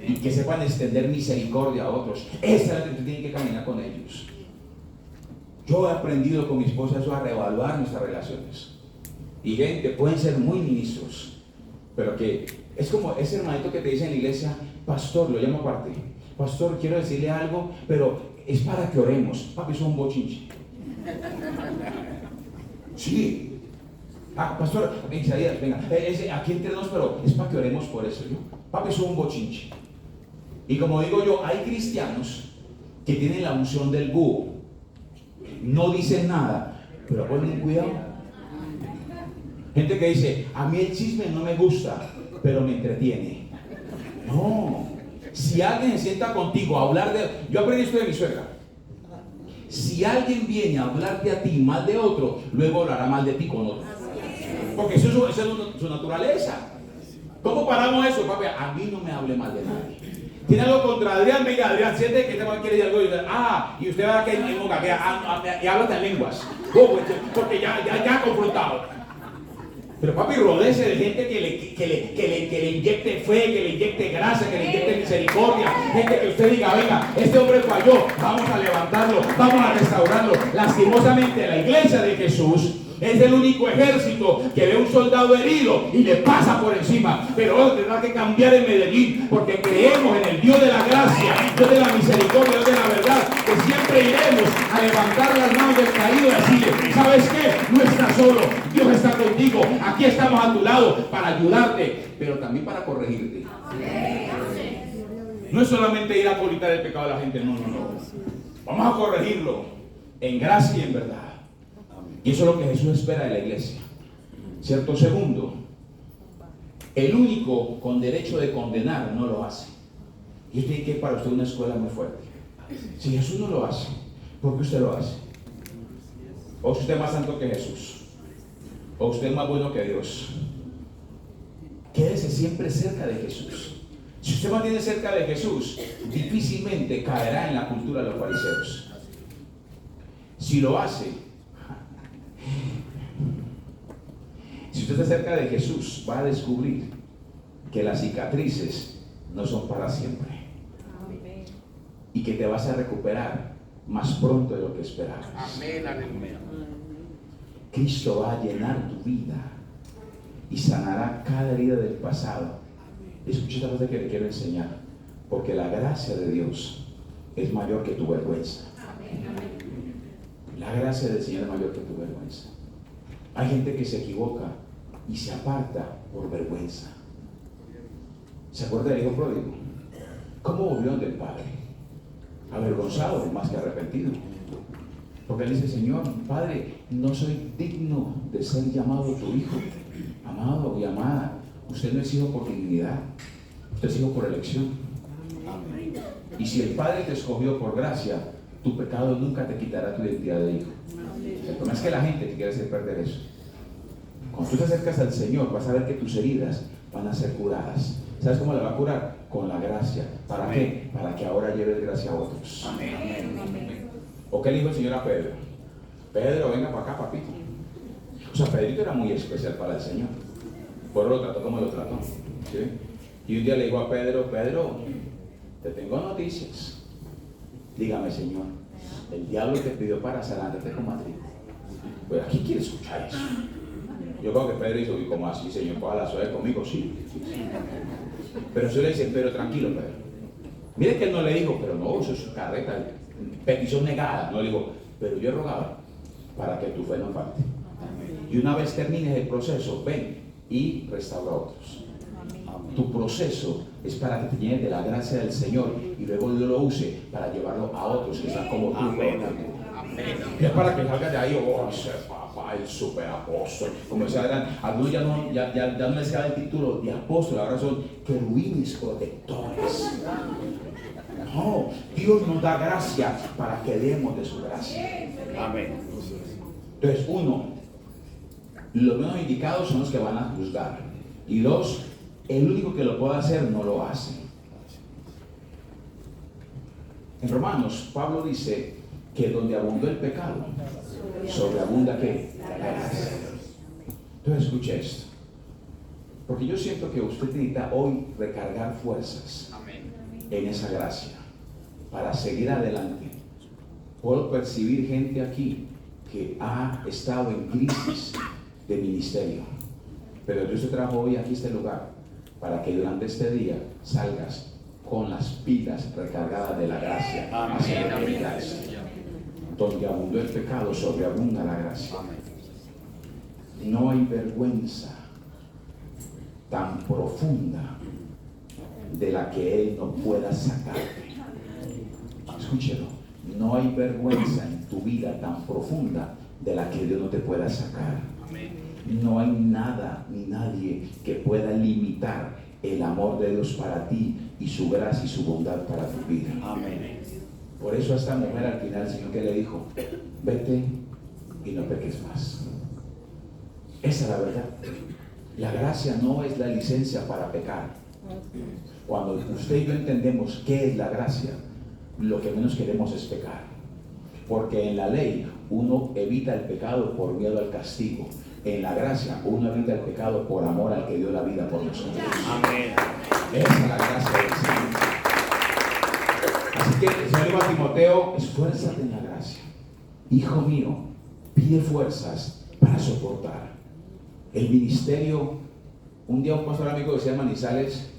y que sepan extender misericordia a otros. Esa es la que usted tiene que caminar con ellos. Yo he aprendido con mi esposa eso, a reevaluar nuestras relaciones. Y gente, pueden ser muy ministros, pero que es como ese hermanito que te dice en la iglesia, pastor, lo llamo aparte. Pastor, quiero decirle algo, pero es para que oremos. Papi, eso es un bochinche. Sí. Pastor, Isaías, venga, aquí entre nos, pero es para que oremos por eso. ¿No? Papi, eso es un bochinche. Y como digo yo, hay cristianos que tienen la unción del búho. No dicen nada, pero ponen cuidado. Gente que dice, a mí el chisme no me gusta, pero me entretiene. No. Si alguien se sienta contigo a hablar de... Yo aprendí esto de mi suegra. Si alguien viene a hablarte a ti mal de otro, luego hablará mal de ti con otro. Porque eso es su naturaleza. ¿Cómo paramos eso, papi? A mí no me hable mal de nadie. ¿Tiene algo contra Adrián? Venga, Adrián, siente que este man quiere decir algo. Y usted va a que hay moca, y habla en lenguas. Porque ya confrontado. Pero papi, rodéese de gente que le inyecte fe, que le inyecte gracia, que le inyecte misericordia. Gente que usted diga, venga, este hombre falló, vamos a levantarlo, vamos a restaurarlo. Lastimosamente la iglesia de Jesús Es el único ejército que ve un soldado herido y le pasa por encima. Pero ahora tendrá que cambiar en Medellín, porque creemos en el Dios de la gracia, Dios de la misericordia, Dios de la verdad, que siempre iremos a levantar las manos del caído y decirle: ¿sabes qué? No estás solo, Dios está contigo, aquí estamos a tu lado para ayudarte, pero también para corregirte. No es solamente ir a colitar el pecado de la gente, no. Vamos a corregirlo en gracia y en verdad. Y eso es lo que Jesús espera de la iglesia. ¿Cierto? Segundo, el único con derecho de condenar no lo hace. Y esto tiene que ir para usted una escuela muy fuerte. Si Jesús no lo hace, ¿por qué usted lo hace? ¿O usted es más santo que Jesús? ¿O usted es más bueno que Dios? Quédese siempre cerca de Jesús. Si usted mantiene cerca de Jesús, difícilmente caerá en la cultura de los fariseos. Si lo hace, si usted está cerca de Jesús, va a descubrir que las cicatrices no son para siempre. Y que te vas a recuperar más pronto de lo que esperabas. Amén, aleluya. Cristo va a llenar tu vida y sanará cada herida del pasado. Escucha esta cosa que le quiero enseñar, porque la gracia de Dios es mayor que tu vergüenza. La gracia del Señor es mayor que tu vergüenza. Hay gente que se equivoca y se aparta por vergüenza. ¿Se acuerda del hijo pródigo? ¿Cómo volvió ante el Padre? Avergonzado más que arrepentido. Porque él dice: Señor, Padre, no soy digno de ser llamado tu hijo. Amado y amada, usted no es hijo por dignidad, usted es hijo por elección. Y si el Padre te escogió por gracia, tu pecado nunca te quitará tu identidad de hijo. El problema es que la gente te quiere hacer perder eso. Cuando tú te acercas al Señor, vas a ver que tus heridas van a ser curadas. ¿Sabes cómo la va a curar? Con la gracia. ¿Para qué? Para que ahora lleves gracia a otros. ¿O qué le dijo el Señor a Pedro? Pedro, venga para acá, papito. O sea, Pedrito era muy especial para el Señor. Por eso lo trató como lo trató. ¿Sí? Y un día le dijo a Pedro: Pedro, te tengo noticias. Dígame, Señor, el diablo te pidió para zarandearte con matriz. Pues aquí quiere escuchar eso. Yo creo que Pedro hizo: ¿y cómo así, Señor? ¿Puedo la suave conmigo? Sí. Pero eso le dice: pero tranquilo, Pedro. Mire que él no le dijo: pero no, eso es carreta, petición negada. No le dijo: pero yo rogaba para que tu fe no falte. Y una vez termines el proceso, ven y restaura a otros. Tu proceso es para que te llenes de la gracia del Señor y luego Dios lo use para llevarlo a otros que están como tú. Y es para que salgas de ahí: oh, ese papá, el superapóstol. Como se harán, algunos ya no les queda el título de apóstol, ahora son querubines protectores. No, Dios nos da gracia para que demos de su gracia. Amén. Entonces, uno, los menos indicados son los que van a juzgar. Y dos, el único que lo puede hacer no lo hace. En Romanos, Pablo dice que donde abundó el pecado, sobreabunda ¿qué? La gracia. Entonces escuche esto, porque yo siento que usted necesita hoy recargar fuerzas en esa gracia para seguir adelante. Puedo percibir gente aquí que ha estado en crisis de ministerio, pero Dios te trajo hoy aquí a este lugar para que durante este día salgas con las pilas recargadas de la gracia. Hacia la gracia. Donde abundó el pecado, sobreabunda la gracia. No hay vergüenza tan profunda de la que Él no pueda sacarte. Escúchelo. No hay vergüenza en tu vida tan profunda de la que Dios no te pueda sacar. No hay nada ni nadie que pueda limitar el amor de Dios para ti y su gracia y su bondad para tu vida. Amén. Por eso a esta mujer al final el Señor que le dijo: vete y no peques más. Esa es la verdad. La gracia no es la licencia para pecar. Cuando usted y yo entendemos qué es la gracia, lo que menos queremos es pecar. Porque en la ley uno evita el pecado por miedo al castigo. En la gracia uno evita el pecado por amor al que dio la vida por nosotros. Amén. Esa es la gracia del Señor. Así que el Señor dijo a Timoteo: esfuérzate en la gracia. Hijo mío, pide fuerzas para soportar. El ministerio, un día un pastor amigo decía en Manizales,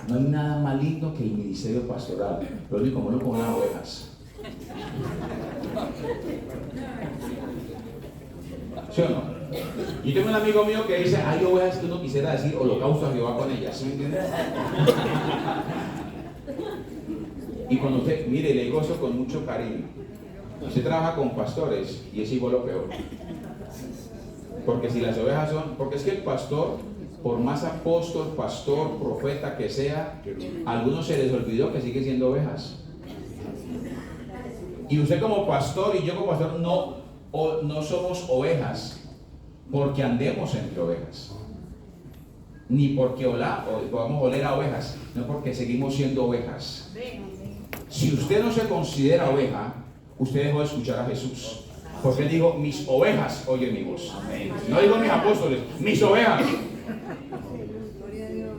no hay nada más lindo que el ministerio pastoral, lo único como no con las ovejas. ¿Sí o no? Yo tengo un amigo mío que dice, hay ovejas que uno quisiera decir holocausto a Jehová con ellas, ¿sí me entiendes? Y cuando usted, mire, le digo eso con mucho cariño. Usted trabaja con pastores y es igual o peor. Porque si las ovejas son, porque es que el pastor, por más apóstol, pastor, profeta que sea, a algunos se les olvidó que sigue siendo ovejas. Y usted como pastor y yo como pastor no somos ovejas porque andemos entre ovejas, ni porque podamos oler a ovejas, no porque seguimos siendo ovejas. Si usted no se considera oveja, usted dejó de escuchar a Jesús, porque él dijo, mis ovejas oyen mi voz. No digo mis apóstoles, mis ovejas.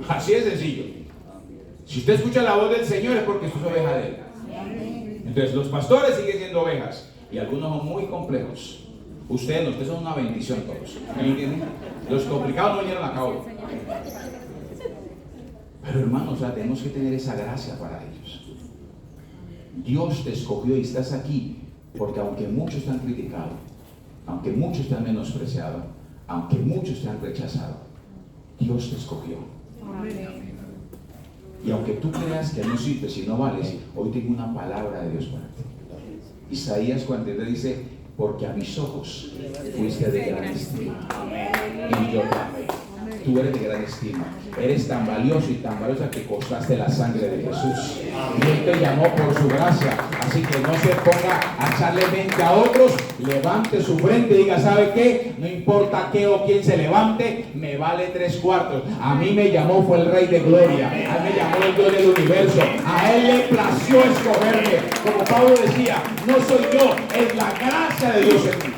Así de sencillo. Si usted escucha la voz del Señor es porque usted es oveja de él. Entonces los pastores siguen siendo ovejas y algunos son muy complejos. Ustedes son una bendición todos. ¿Me entienden? Los complicados no vinieron acá hoy. Pero hermanos, o sea, tenemos que tener esa gracia para ellos. Dios te escogió y estás aquí porque aunque muchos te han criticado, aunque muchos te han menospreciado, aunque muchos te han rechazado, Dios te escogió. Y aunque tú creas que no sirves y no vales, hoy tengo una palabra de Dios para ti. Isaías 43 dice, porque a mis ojos fuiste de gran estima y yo te amé. Tú eres de gran estima, eres tan valioso y tan valiosa que costaste la sangre de Jesús. Y Él te llamó por su gracia, así que no se ponga a echarle mente a otros, levante su frente y diga, ¿sabe qué? No importa qué o quién se levante, me vale 3/4. A mí me llamó, fue el Rey de Gloria, a mí me llamó el Dios del universo, a Él le plació escogerme. Como Pablo decía, no soy yo, es la gracia de Dios en mí.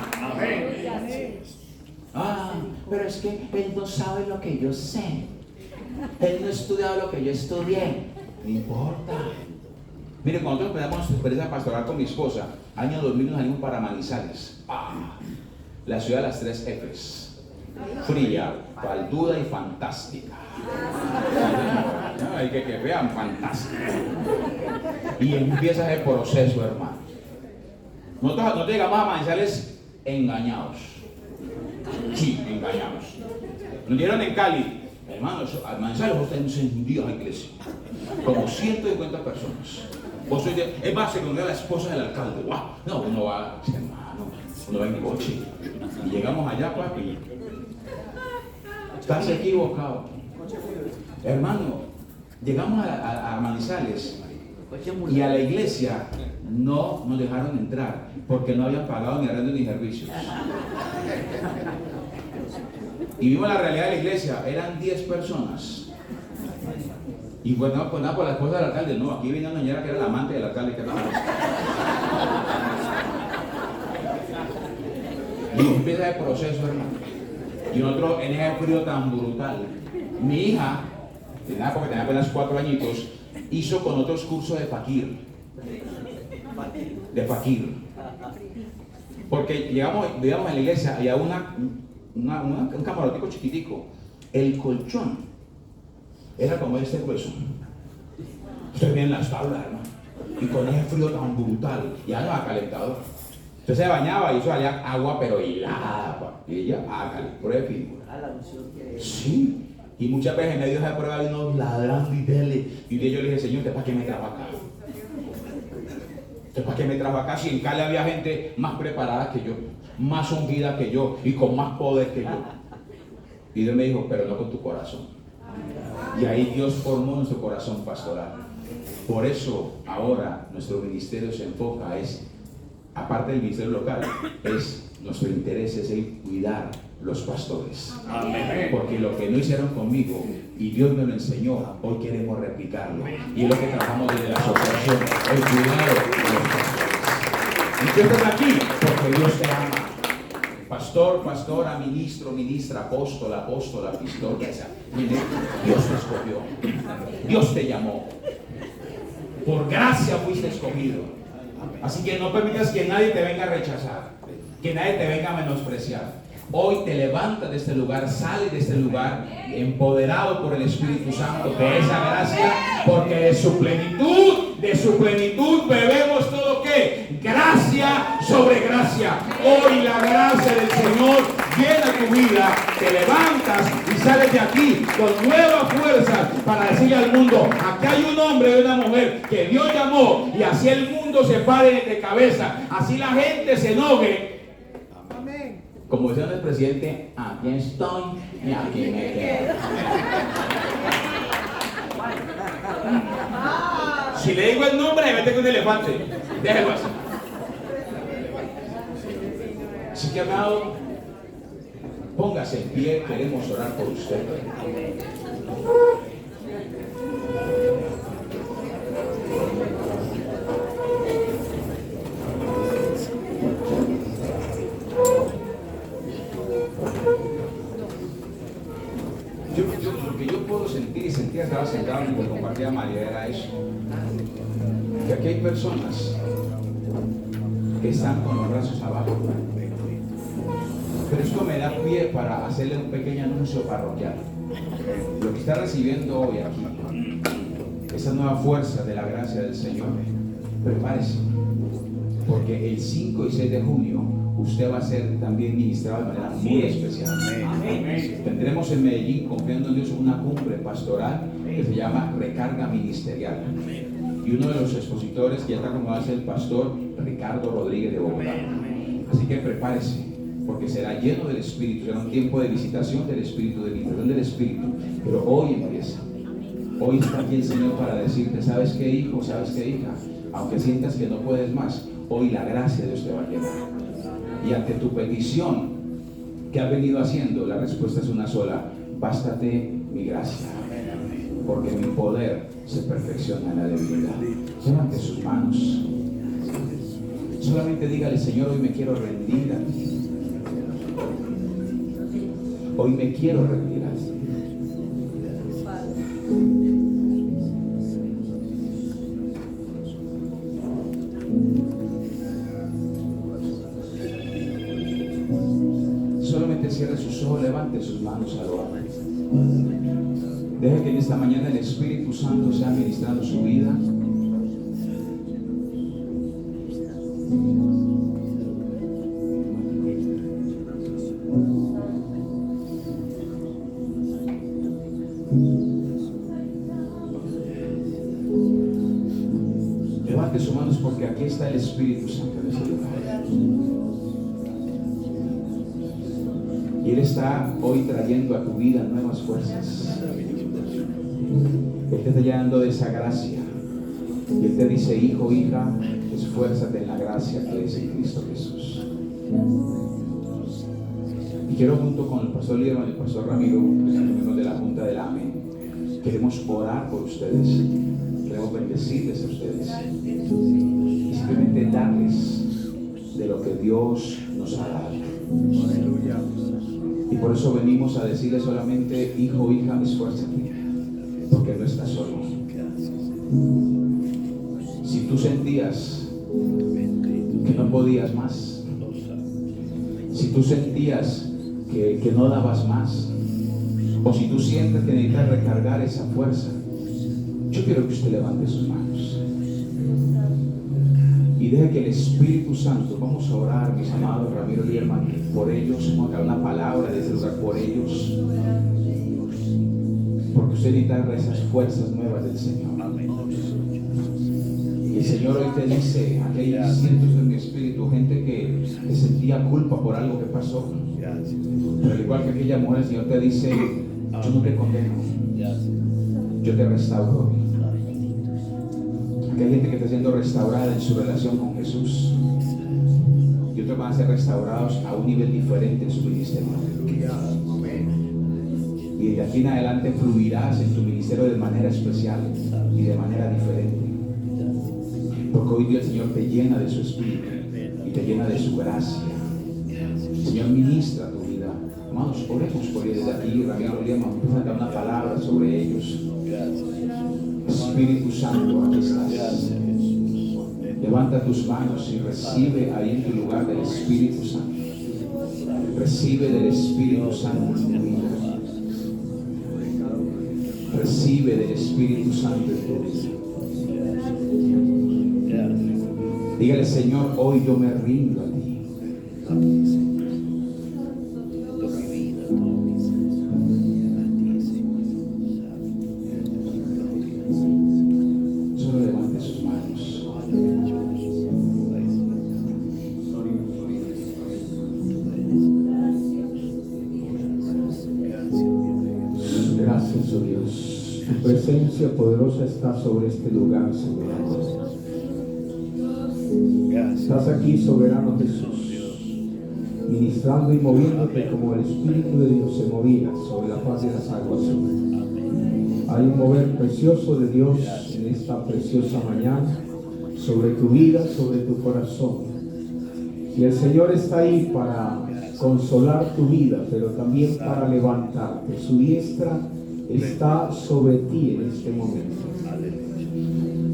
Amén. Pero es que él no sabe lo que yo sé. Él no ha estudiado lo que yo estudié. No importa. Mire, cuando nosotros empezamos nuestra experiencia pastoral con mi esposa, año 2000 nos salimos para Manizales. La ciudad de las 3 Fs. Fría, falduda y fantástica. Hay que vean, fantástica. Y empieza el proceso, hermano. Nosotros llegamos a Manizales engañados. Sí, engañados. Nos dieron en Cali, hermanos, al Manizales vos tenés encendido a la iglesia, como 150 personas. Es más, se congrega la esposa del alcalde. ¡Wow! No, uno va, hermano, uno va en coche. Y llegamos allá, papi. Estás equivocado. Hermano, llegamos a Manizales y a la iglesia no nos dejaron entrar porque no habían pagado ni arrendo ni servicios. Y vimos la realidad de la iglesia, eran 10 personas. Y pues nada por la esposa del alcalde, no, aquí venía una señora que era la amante del alcalde. Que era y empieza el proceso, hermano. Y nosotros en ese frío tan brutal, mi hija, porque tenía apenas 4 añitos, hizo con otros cursos de fakir. Porque vivíamos en la iglesia y había un camarotico chiquitico. El colchón era como este grueso. Ustedes ven las tablas, hermano. Y con ese frío tan brutal, ya no había calentador. Entonces se bañaba y eso salía agua pero helada. Y ella, hágale, prueba de figura. Sí. Y muchas veces en medio de esa prueba vino ladrando y dele. Y un día yo le dije, Señor, ¿usted para qué me trajo acá? ¿Usted para qué me trajo acá? Si en Cali había gente más preparada que yo, más ungida que yo y con más poder que yo. Y Dios me dijo, pero no con tu corazón. Y ahí Dios formó nuestro corazón pastoral. Por eso ahora nuestro ministerio se enfoca, aparte del ministerio local, nuestro interés es el cuidar los pastores. Amén. Porque lo que no hicieron conmigo y Dios me lo enseñó, hoy queremos replicarlo. Y es lo que trabajamos desde la asociación, el cuidado de los pastores. Y tú estás aquí porque Dios te ama. Pastor, pastora, ministro, ministra, apóstola, apóstola, pastor, ya sea. Mire, Dios te escogió. Dios te llamó. Por gracia fuiste escogido. Así que no permitas que nadie te venga a rechazar, que nadie te venga a menospreciar. Hoy te levantas de este lugar, sales de este lugar empoderado por el Espíritu Santo de esa gracia, porque de su plenitud bebemos todo ¿qué? Gracia sobre gracia. Hoy la gracia del Señor llena tu vida, te levantas y sales de aquí con nuevas fuerzas para decirle al mundo: aquí hay un hombre y una mujer que Dios llamó, y así el mundo se pare de cabeza, así la gente se enoje. Amén. Como decía el presidente: aquí estoy y aquí me quedo. Si le digo el nombre, me mete con un elefante. Déjelo así. Así que, amado, póngase en pie, queremos orar por usted. Lo que yo puedo sentir y sentía, estaba sentado mientras compartía María, era eso: que aquí hay personas que están con los brazos abajo. Pero esto me da pie para hacerle un pequeño anuncio parroquial. Lo que está recibiendo hoy aquí, esa nueva fuerza de la gracia del Señor, prepárese, porque el 5 y 6 de junio usted va a ser también ministrado de manera muy especial. Tendremos en Medellín, confiando en Dios, una cumbre pastoral que se llama Recarga Ministerial. Y uno de los expositores que ya está como va a ser el pastor Ricardo Rodríguez de Bogotá. Así que prepárese, porque será lleno del Espíritu, será un tiempo de visitación del Espíritu, de visitación del Espíritu. Pero hoy empieza. Hoy está aquí el Señor para decirte: ¿sabes qué, hijo? ¿Sabes qué, hija? Aunque sientas que no puedes más, hoy la gracia de Dios te va a llenar. Y ante tu petición que has venido haciendo, la respuesta es una sola: bástate mi gracia, porque mi poder se perfecciona en la debilidad. Levante sus manos. Solamente dígale: Señor, hoy me quiero rendir a ti. Hoy me quiero rendir a ti. Solamente cierre sus ojos, levante sus manos al alto. Deje que en esta mañana el Espíritu Santo sea ministrando su vida. Levante sus manos, porque aquí está el Espíritu Santo en este lugar. Y Él está hoy trayendo a tu vida nuevas fuerzas. Él te está llenando de esa gracia. Y Él te dice: hijo, hija, esfuérzate en la gracia que es en Cristo Jesús. Y quiero, junto con el pastor Lieberman y el pastor Ramiro, que son miembros de la Junta del Amén, queremos orar por ustedes. Queremos bendecirles a ustedes y simplemente darles de lo que Dios nos ha dado. Aleluya. Y por eso venimos a decirles solamente: hijo, hija, esfuérzate, porque no estás solo. Si tú sentías que no podías más, si tú sentías que no dabas más, o si tú sientes que necesitas recargar esa fuerza, yo quiero que usted levante sus manos y deje que el Espíritu Santo, vamos a orar, mis amados Ramiro Lieberman, por ellos, vamos a dar una palabra de ese lugar por ellos, porque usted necesita esas fuerzas nuevas del Señor. Y el Señor hoy te dice: aquí hay cientos en mi espíritu, gente que sentía culpa por algo que pasó, pero al igual que aquella mujer, el Señor te dice: yo no te condeno, yo te restauro. Aquí hay gente que está siendo restaurada en su relación con Jesús, y otros van a ser restaurados a un nivel diferente en su ministerio. Y de aquí en adelante fluirás en tu ministerio de manera especial y de manera diferente, porque hoy día el Señor te llena de su Espíritu y te llena de su gracia. El Señor ministra tu vida. Hermanos, oremos por ellos desde aquí. Ramiro Lieberman, empieza a dar una palabra sobre ellos. Espíritu Santo, aquí estás. Levanta tus manos y recibe ahí en tu lugar del Espíritu Santo. Recibe del Espíritu Santo en tu vida. Recibe del Espíritu Santo en tu vida. Dígale, Señor, hoy yo me rindo a ti. Solo levante sus manos. Gracias, oh Dios. Tu presencia poderosa está sobre este lugar, soberano. Estás aquí, soberano Jesús, ministrando y moviéndote como el Espíritu de Dios se movía sobre la faz de las aguas. Hay un mover precioso de Dios en esta preciosa mañana sobre tu vida, sobre tu corazón. Y el Señor está ahí para consolar tu vida, pero también para levantarte. Su diestra está sobre ti en este momento.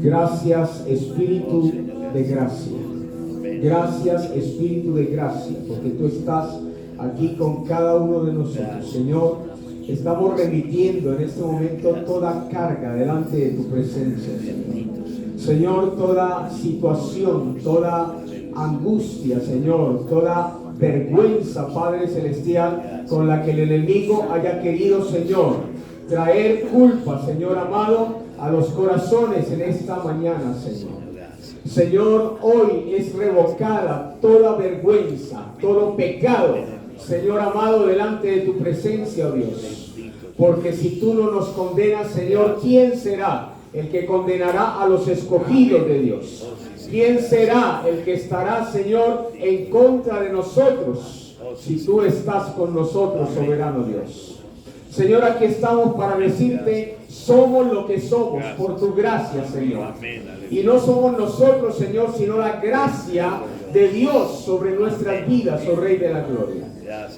Gracias, Espíritu de gracia. Gracias, Espíritu de gracia, porque tú estás aquí con cada uno de nosotros. Señor, estamos remitiendo en este momento toda carga delante de tu presencia, Señor. Señor, toda situación, toda angustia, Señor, toda vergüenza, Padre Celestial, con la que el enemigo haya querido, Señor, traer culpa, Señor amado, a los corazones en esta mañana, Señor. Señor, hoy es revocada toda vergüenza, todo pecado, Señor amado, delante de tu presencia, oh Dios. Porque si tú no nos condenas, Señor, ¿quién será el que condenará a los escogidos de Dios? ¿Quién será el que estará, Señor, en contra de nosotros si tú estás con nosotros, soberano Dios? Señor, aquí estamos para decirte, somos lo que somos por tu gracia, Señor. Y no somos nosotros, Señor, sino la gracia de Dios sobre nuestras vidas, oh Rey de la Gloria.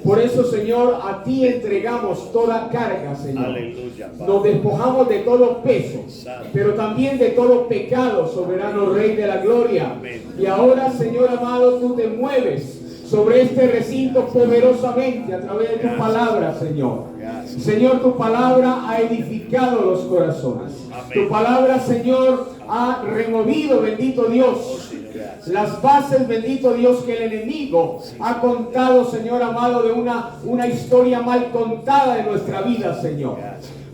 Por eso, Señor, a ti entregamos toda carga, Señor. Nos despojamos de todo peso, pero también de todo pecado, soberano Rey de la Gloria. Y ahora, Señor amado, tú te mueves sobre este recinto poderosamente a través de tu palabra, Señor. Señor, tu palabra ha edificado los corazones. Tu palabra, Señor, ha removido, bendito Dios, las bases, bendito Dios, que el enemigo ha contado, Señor amado, de una historia mal contada de nuestra vida, Señor.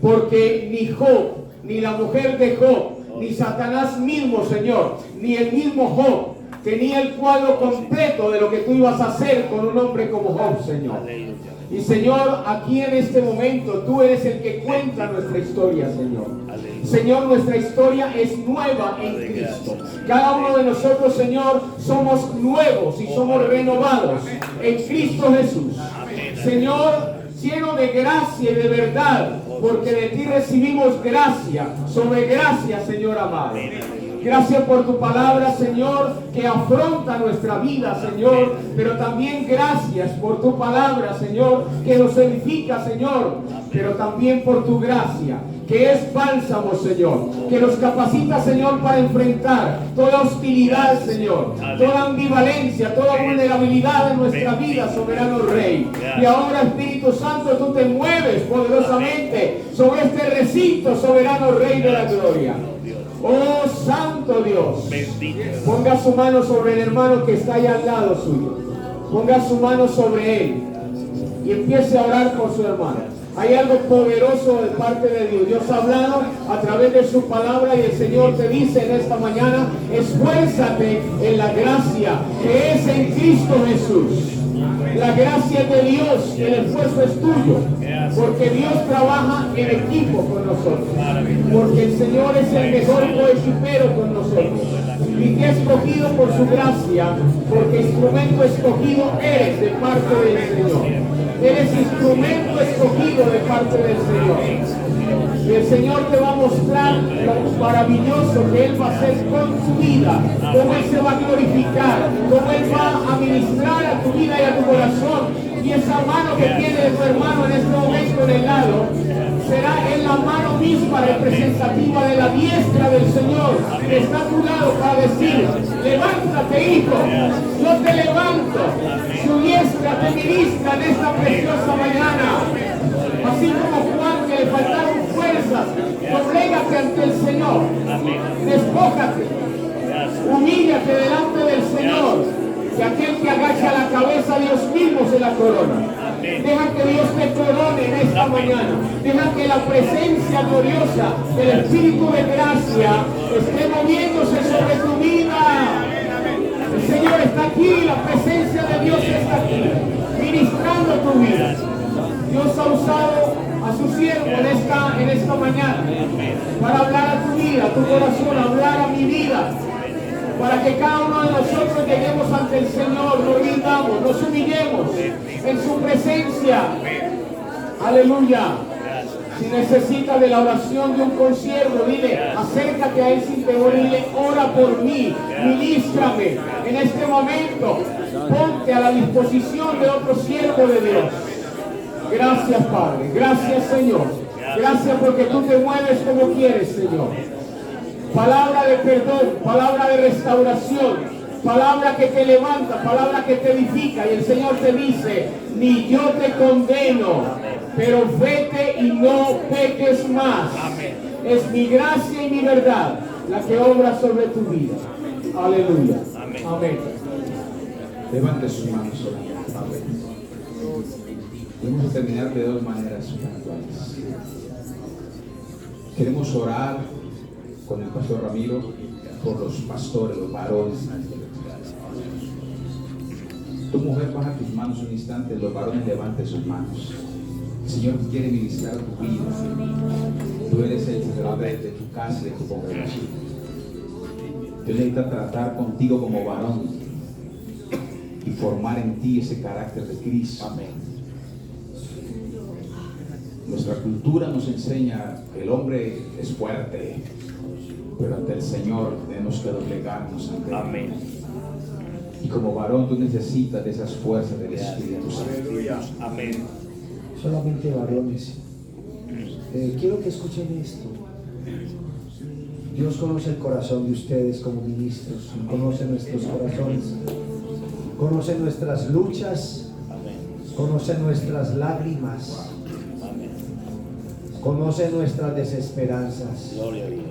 Porque ni Job, ni la mujer de Job, ni Satanás mismo, Señor, ni el mismo Job tenía el cuadro completo de lo que tú ibas a hacer con un hombre como Job, Señor. Y Señor, aquí en este momento tú eres el que cuenta nuestra historia, Señor. Señor, nuestra historia es nueva en Cristo. Cada uno de nosotros, Señor, somos nuevos y somos renovados en Cristo Jesús. Señor, lleno de gracia y de verdad, porque de ti recibimos gracia sobre gracia, Señor amado. Gracias por tu palabra, Señor, que afronta nuestra vida, Señor. Pero también gracias por tu palabra, Señor, que nos edifica, Señor. Pero también por tu gracia, que es bálsamo, Señor. Que nos capacita, Señor, para enfrentar toda hostilidad, Señor. Toda ambivalencia, toda vulnerabilidad de nuestra vida, soberano Rey. Y ahora, Espíritu Santo, tú te mueves poderosamente sobre este recinto, soberano Rey de la Gloria. Oh Santo Dios, ponga su mano sobre el hermano que está allá al lado suyo. Ponga su mano sobre él y empiece a orar por su hermano. Hay algo poderoso de parte de Dios. Dios ha hablado a través de su palabra y el Señor te dice en esta mañana: esfuérzate en la gracia que es en Cristo Jesús. La gracia de Dios, el esfuerzo es tuyo, porque Dios trabaja en equipo con nosotros, porque el Señor es el mejor coequipero con nosotros y te ha escogido por su gracia, porque instrumento escogido eres de parte del Señor. Eres instrumento escogido de parte del Señor. Y el Señor te va a mostrar lo maravilloso que Él va a hacer con su vida, cómo Él se va a glorificar, cómo Él va a ministrar a tu vida y a tu corazón. Y esa mano que tiene tu hermano en este momento en el lado será en la mano misma representativa de la diestra del Señor que está a tu lado para decir: levántate, hijo, yo te levanto. Su diestra te ministra en esta preciosa mañana. Así como Juan, que le faltaron fuerzas, doblégate ante el Señor, despójate, humíllate delante del Señor, y aquel que agacha la cabeza, Dios mismo se la corona. Deja que Dios te corone en esta mañana. Deja que la presencia gloriosa del Espíritu de gracia esté moviéndose sobre tu vida. El Señor está aquí, la presencia de Dios está aquí, ministrando tu vida. Dios ha usado a su siervo en esta mañana para hablar a tu vida, a tu corazón, hablar a mi vida, para que cada uno de nosotros lleguemos ante el Señor, nos rindamos, nos humillemos en su presencia. Aleluya. Si necesitas de la oración de un consiervo, dile, acércate a él sin temor y dile: ora por mí, ministrame en este momento, ponte a la disposición de otro siervo de Dios. Gracias, Padre, gracias, Señor, gracias porque tú te mueves como quieres, Señor. Palabra de perdón, palabra de restauración, palabra que te levanta, palabra que te edifica. Y el Señor te dice: ni yo te condeno, pero vete y no peques más. Es mi gracia y mi verdad la que obra sobre tu vida. Aleluya. Amén. Levante sus manos, Padre. Vamos a terminar de dos maneras puntuales. Queremos orar con el pastor Ramiro por los pastores, los varones. Tu mujer, baja tus manos un instante, los varones levanten sus manos. El Señor quiere ministrar tu vida. Tú eres el sacerdote de tu casa y de tu congregación. Dios necesita tratar contigo como varón y formar en ti ese carácter de Cristo. Amén. Nuestra cultura nos enseña que el hombre es fuerte, pero ante el Señor tenemos que doblegarnos ante Él. Amén. Y como varón tú necesitas de esas fuerzas del Espíritu Santo. Amén. Solamente varones. Quiero que escuchen esto. Dios conoce el corazón de ustedes como ministros, conoce nuestros corazones, conoce nuestras luchas, conoce nuestras lágrimas, conoce nuestras desesperanzas. Gloria a Dios.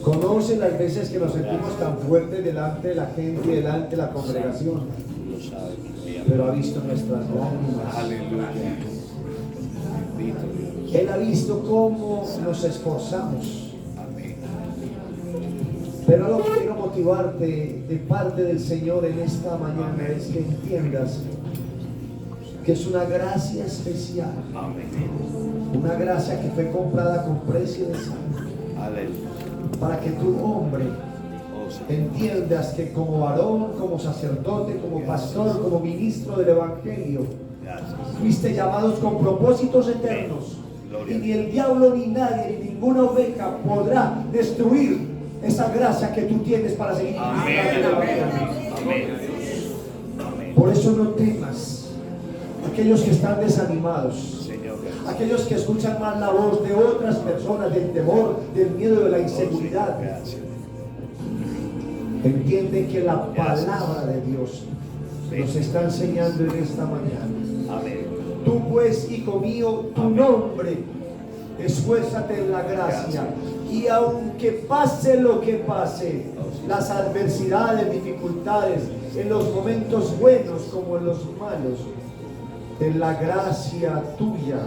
Conoce las veces que nos sentimos tan fuertes delante de la gente y delante de la congregación. Pero ha visto nuestras lágrimas. Aleluya. Él ha visto cómo nos esforzamos. Pero lo que quiero motivarte de parte del Señor en esta mañana es que entiendas que es una gracia especial. Una gracia que fue comprada con precio de sangre. Para que tu hombre entiendas que como varón, como sacerdote, como pastor, como ministro del Evangelio, fuiste llamados con propósitos eternos. Y ni el diablo, ni nadie, ni ninguna oveja podrá destruir esa gracia que tú tienes para seguir. Por eso no temas. Aquellos que están desanimados, aquellos que escuchan más la voz de otras personas, del temor, del miedo, de la inseguridad, entienden que la palabra de Dios nos está enseñando en esta mañana. Tú pues, hijo mío, tu nombre, esfuérzate en la gracia, y aunque pase lo que pase, las adversidades, dificultades, en los momentos buenos como en los malos, en la gracia tuya,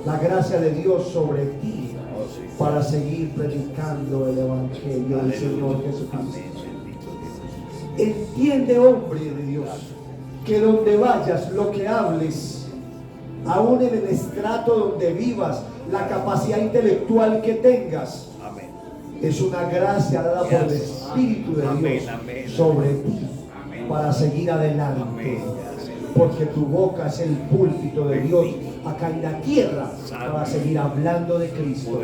la gracia de Dios sobre ti, para seguir predicando el Evangelio del Señor Jesucristo. Entiende, hombre de Dios, que donde vayas, lo que hables, aún en el estrato donde vivas, la capacidad intelectual que tengas, es una gracia dada por el Espíritu de Dios sobre ti, para seguir adelante. Porque tu boca es el púlpito de Dios acá en la tierra, para seguir hablando de Cristo.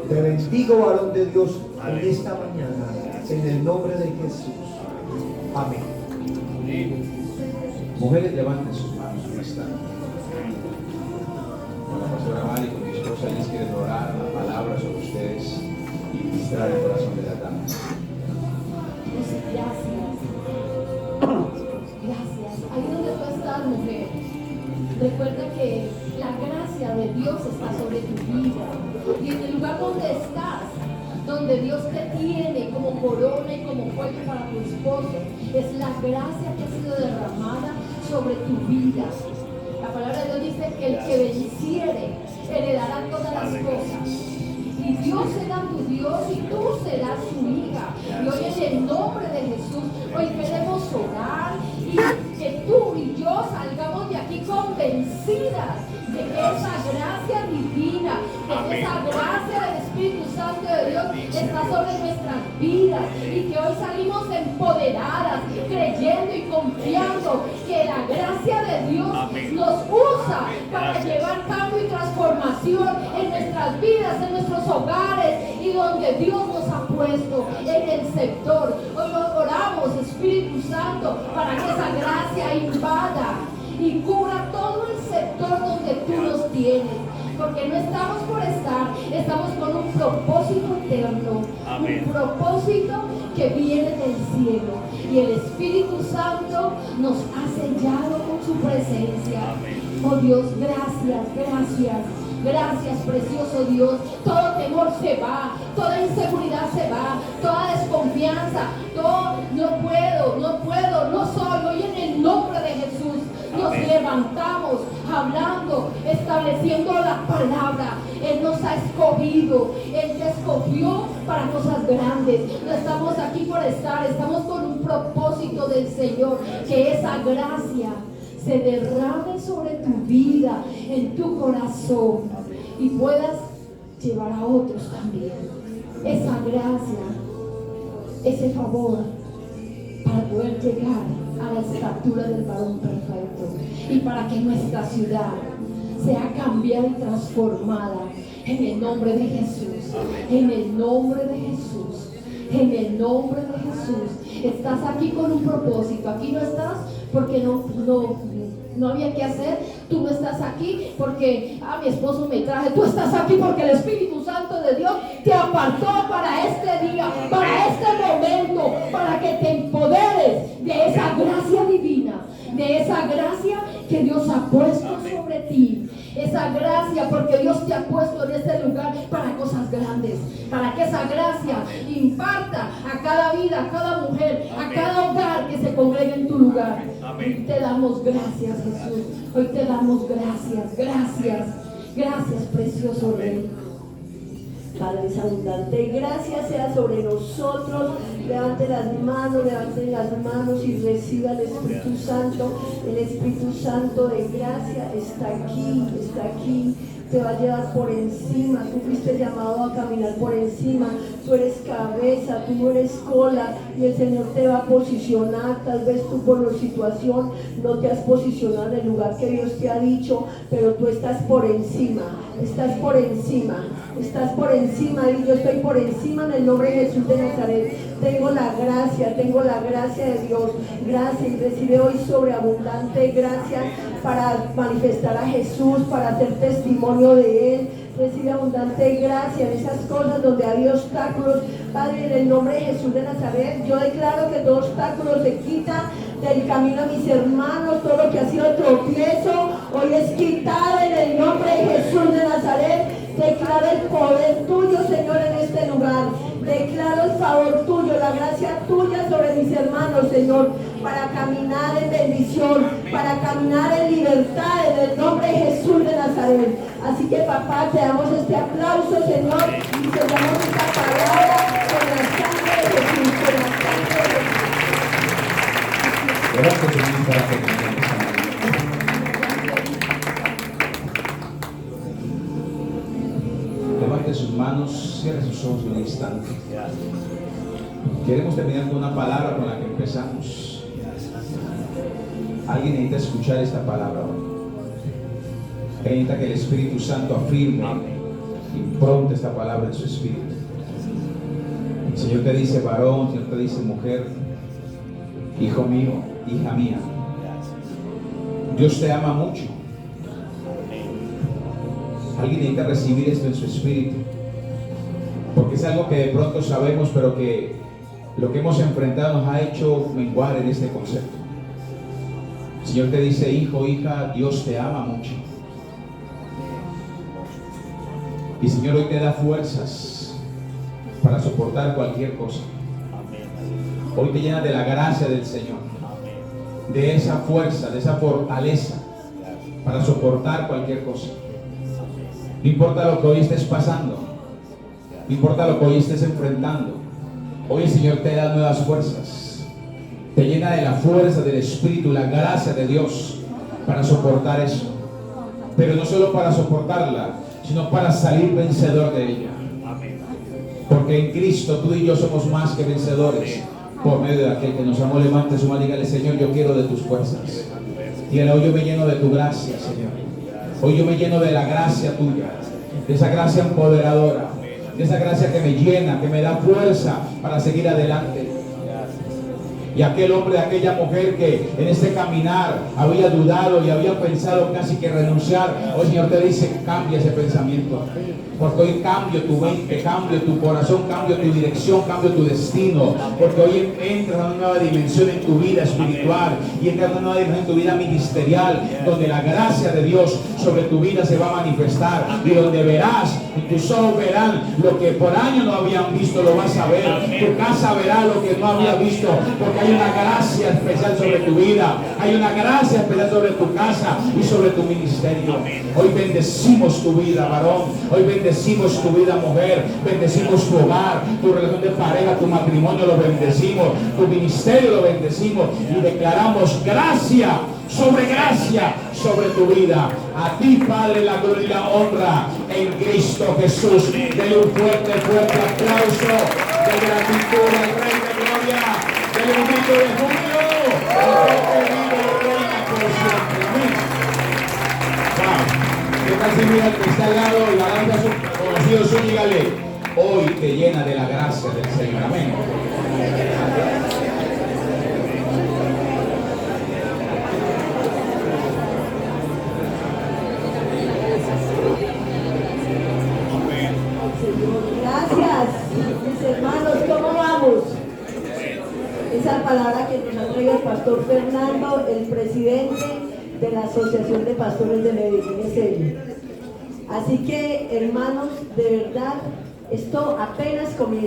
Te bendigo, varón de Dios, en esta mañana, en el nombre de Jesús. Amén. Mujeres, levanten sus manos un instante. Con la pastora Mari, con mi esposa, les quiere ministrar el corazón de las damas. Gracias. Gracias. Ahí donde tú estás, mujer, recuerda que la gracia de Dios está sobre tu vida. Y en el lugar donde estás, donde Dios te tiene como corona y como cuello para tu esposo, es la gracia que ha sido derramada sobre tu vida. La palabra de Dios dice que el que venciere heredará todas las cosas. Y Dios será tu Dios y tú serás su hija. Y hoy en el nombre de Jesús, hoy queremos orar y que tú y yo salgamos de aquí convencidas de que esa gracia divina, de que esa gracia del Espíritu Santo de Dios está sobre nuestras vidas y que hoy salimos empoderadas, creyendo y confiando que la gracia de Dios nos usa para llevar cambio y transformación en nuestras vidas, en nuestros hogares y donde Dios nos ha puesto en el sector. Hoy oramos, Espíritu Santo, para que esa gracia invada y cubra todo el sector donde tú nos tienes, porque no estamos por estar, estamos con un propósito eterno, un propósito que viene del cielo, y el Espíritu Santo nos ha sellado con su presencia. Oh Dios, gracias, gracias. Gracias, precioso Dios. Todo temor se va, toda inseguridad se va, toda desconfianza, todo no soy. Hoy en el nombre de Jesús nos levantamos hablando, estableciendo la palabra. Él nos ha escogido, Él te escogió para cosas grandes. No estamos aquí por estar, estamos con un propósito del Señor, que esa gracia se derrame sobre tu vida, en tu corazón, y puedas llevar a otros también esa gracia, ese favor, para poder llegar a la estatura del varón perfecto y para que nuestra ciudad sea cambiada y transformada en el nombre de Jesús, en el nombre de Jesús, en el nombre de Jesús. Estás aquí con un propósito, aquí no estás porque no había que hacer. Tú no estás aquí porque mi esposo me traje. Tú estás aquí porque el Espíritu Santo de Dios te apartó para este día, para este momento, para que te empoderes de esa gracia divina, de esa gracia que Dios ha puesto sobre ti. Esa gracia, porque Dios te ha puesto en este lugar para cosas grandes, para que esa gracia imparta a cada vida, a cada mujer, a cada hogar que se congregue en tu lugar. Hoy te damos gracias, Jesús. Hoy te damos gracias, gracias, gracias, precioso Rey. Padre abundante, gracias sea sobre nosotros. Levanten las manos y reciba el Espíritu Santo. El Espíritu Santo de gracia está aquí. Te va a llevar por encima. Tú fuiste llamado a caminar por encima. Tú eres cabeza, tú no eres cola, y el Señor te va a posicionar. Tal vez tú por la situación no te has posicionado en el lugar que Dios te ha dicho, pero tú estás por encima. Estás por encima, y yo estoy por encima en el nombre de Jesús de Nazaret. Tengo la gracia de Dios. Gracias, y recibe hoy sobreabundante gracia para manifestar a Jesús, para hacer testimonio de Él. Recibe abundante gracia en esas cosas donde hay obstáculos. Padre, en el nombre de Jesús de Nazaret, yo declaro que todo obstáculo se quita del camino a mis hermanos. Todo lo que ha sido tropiezo hoy es quitado en el nombre de Jesús de Nazaret. Declaro el poder tuyo, Señor, en este lugar. Declaro el favor tuyo, la gracia tuya sobre mis hermanos, Señor, para caminar en bendición, para caminar en libertad, en el nombre de Jesús de Nazaret. Así que, papá, te damos este aplauso, Señor, y te damos esta palabra con la sangre de Jesús, con la sangre de Jesús. Gracias, Señor, para que nos levante sus manos, cierre sus ojos un instante. Queremos terminar con una palabra con la que empezamos. Alguien necesita escuchar esta palabra hoy. Necesita que el Espíritu Santo afirme, impronte esta palabra en su espíritu. El Señor te dice varón, el Señor te dice mujer, hijo mío, hija mía. Dios te ama mucho. Alguien necesita recibir esto en su espíritu. porque es algo que de pronto sabemos, pero que lo que hemos enfrentado nos ha hecho menguar en este concepto. El Señor te dice: hijo, hija, Dios te ama mucho. Y el Señor hoy te da fuerzas para soportar cualquier cosa. Hoy te llena de la gracia del Señor, de esa fuerza, de esa fortaleza para soportar cualquier cosa. No importa lo que hoy estés pasando, no importa lo que hoy estés enfrentando, hoy el Señor te da nuevas fuerzas, te llena de la fuerza del Espíritu, la gracia de Dios para soportar eso. Pero no solo para soportarla, sino para salir vencedor de ella. Porque en Cristo tú y yo somos más que vencedores por medio de aquel que nos amó. Levante su mano y dígale: Señor, yo quiero de tus fuerzas. Dígale: hoy yo me lleno de tu gracia, Señor. Hoy yo me lleno de la gracia tuya, de esa gracia empoderadora, de esa gracia que me llena, que me da fuerza para seguir adelante. Y aquel hombre, aquella mujer que en este caminar había dudado y había pensado casi que renunciar, hoy el Señor te dice: cambia ese pensamiento, porque hoy cambio tu mente, cambio tu corazón, cambio tu dirección, cambio tu destino, porque hoy entra una nueva dimensión en tu vida espiritual y entra una nueva dimensión en tu vida ministerial, donde la gracia de Dios sobre tu vida se va a manifestar y donde verás, y tus ojos verán lo que por años no habían visto, lo vas a ver. Tu casa verá lo que no había visto, porque hay una gracia especial sobre tu vida, hay una gracia especial sobre tu casa y sobre tu ministerio. Hoy bendecimos tu vida, varón, hoy bendecimos tu vida, mujer, bendecimos tu hogar, tu relación de pareja, tu matrimonio lo bendecimos, tu ministerio lo bendecimos y declaramos gracia sobre tu vida. A ti, Padre, la gloria y la honra en Cristo Jesús. Dele un fuerte aplauso de gratitud al Rey de Gloria. Dele un grito de júbilo. El que vive y reina por siempre. Amén. Wow. ¿Qué tal si mira el que está al lado y la lanza a su conocido suyo? Dígale: hoy te llena de la gracia del Señor. Amén. Gracias, mis hermanos. ¿Cómo vamos? Esa palabra que nos ha traído el pastor Fernando, el presidente de la Asociación de Pastores de Medellín, es él. Así que, hermanos, de verdad, esto apenas comienza.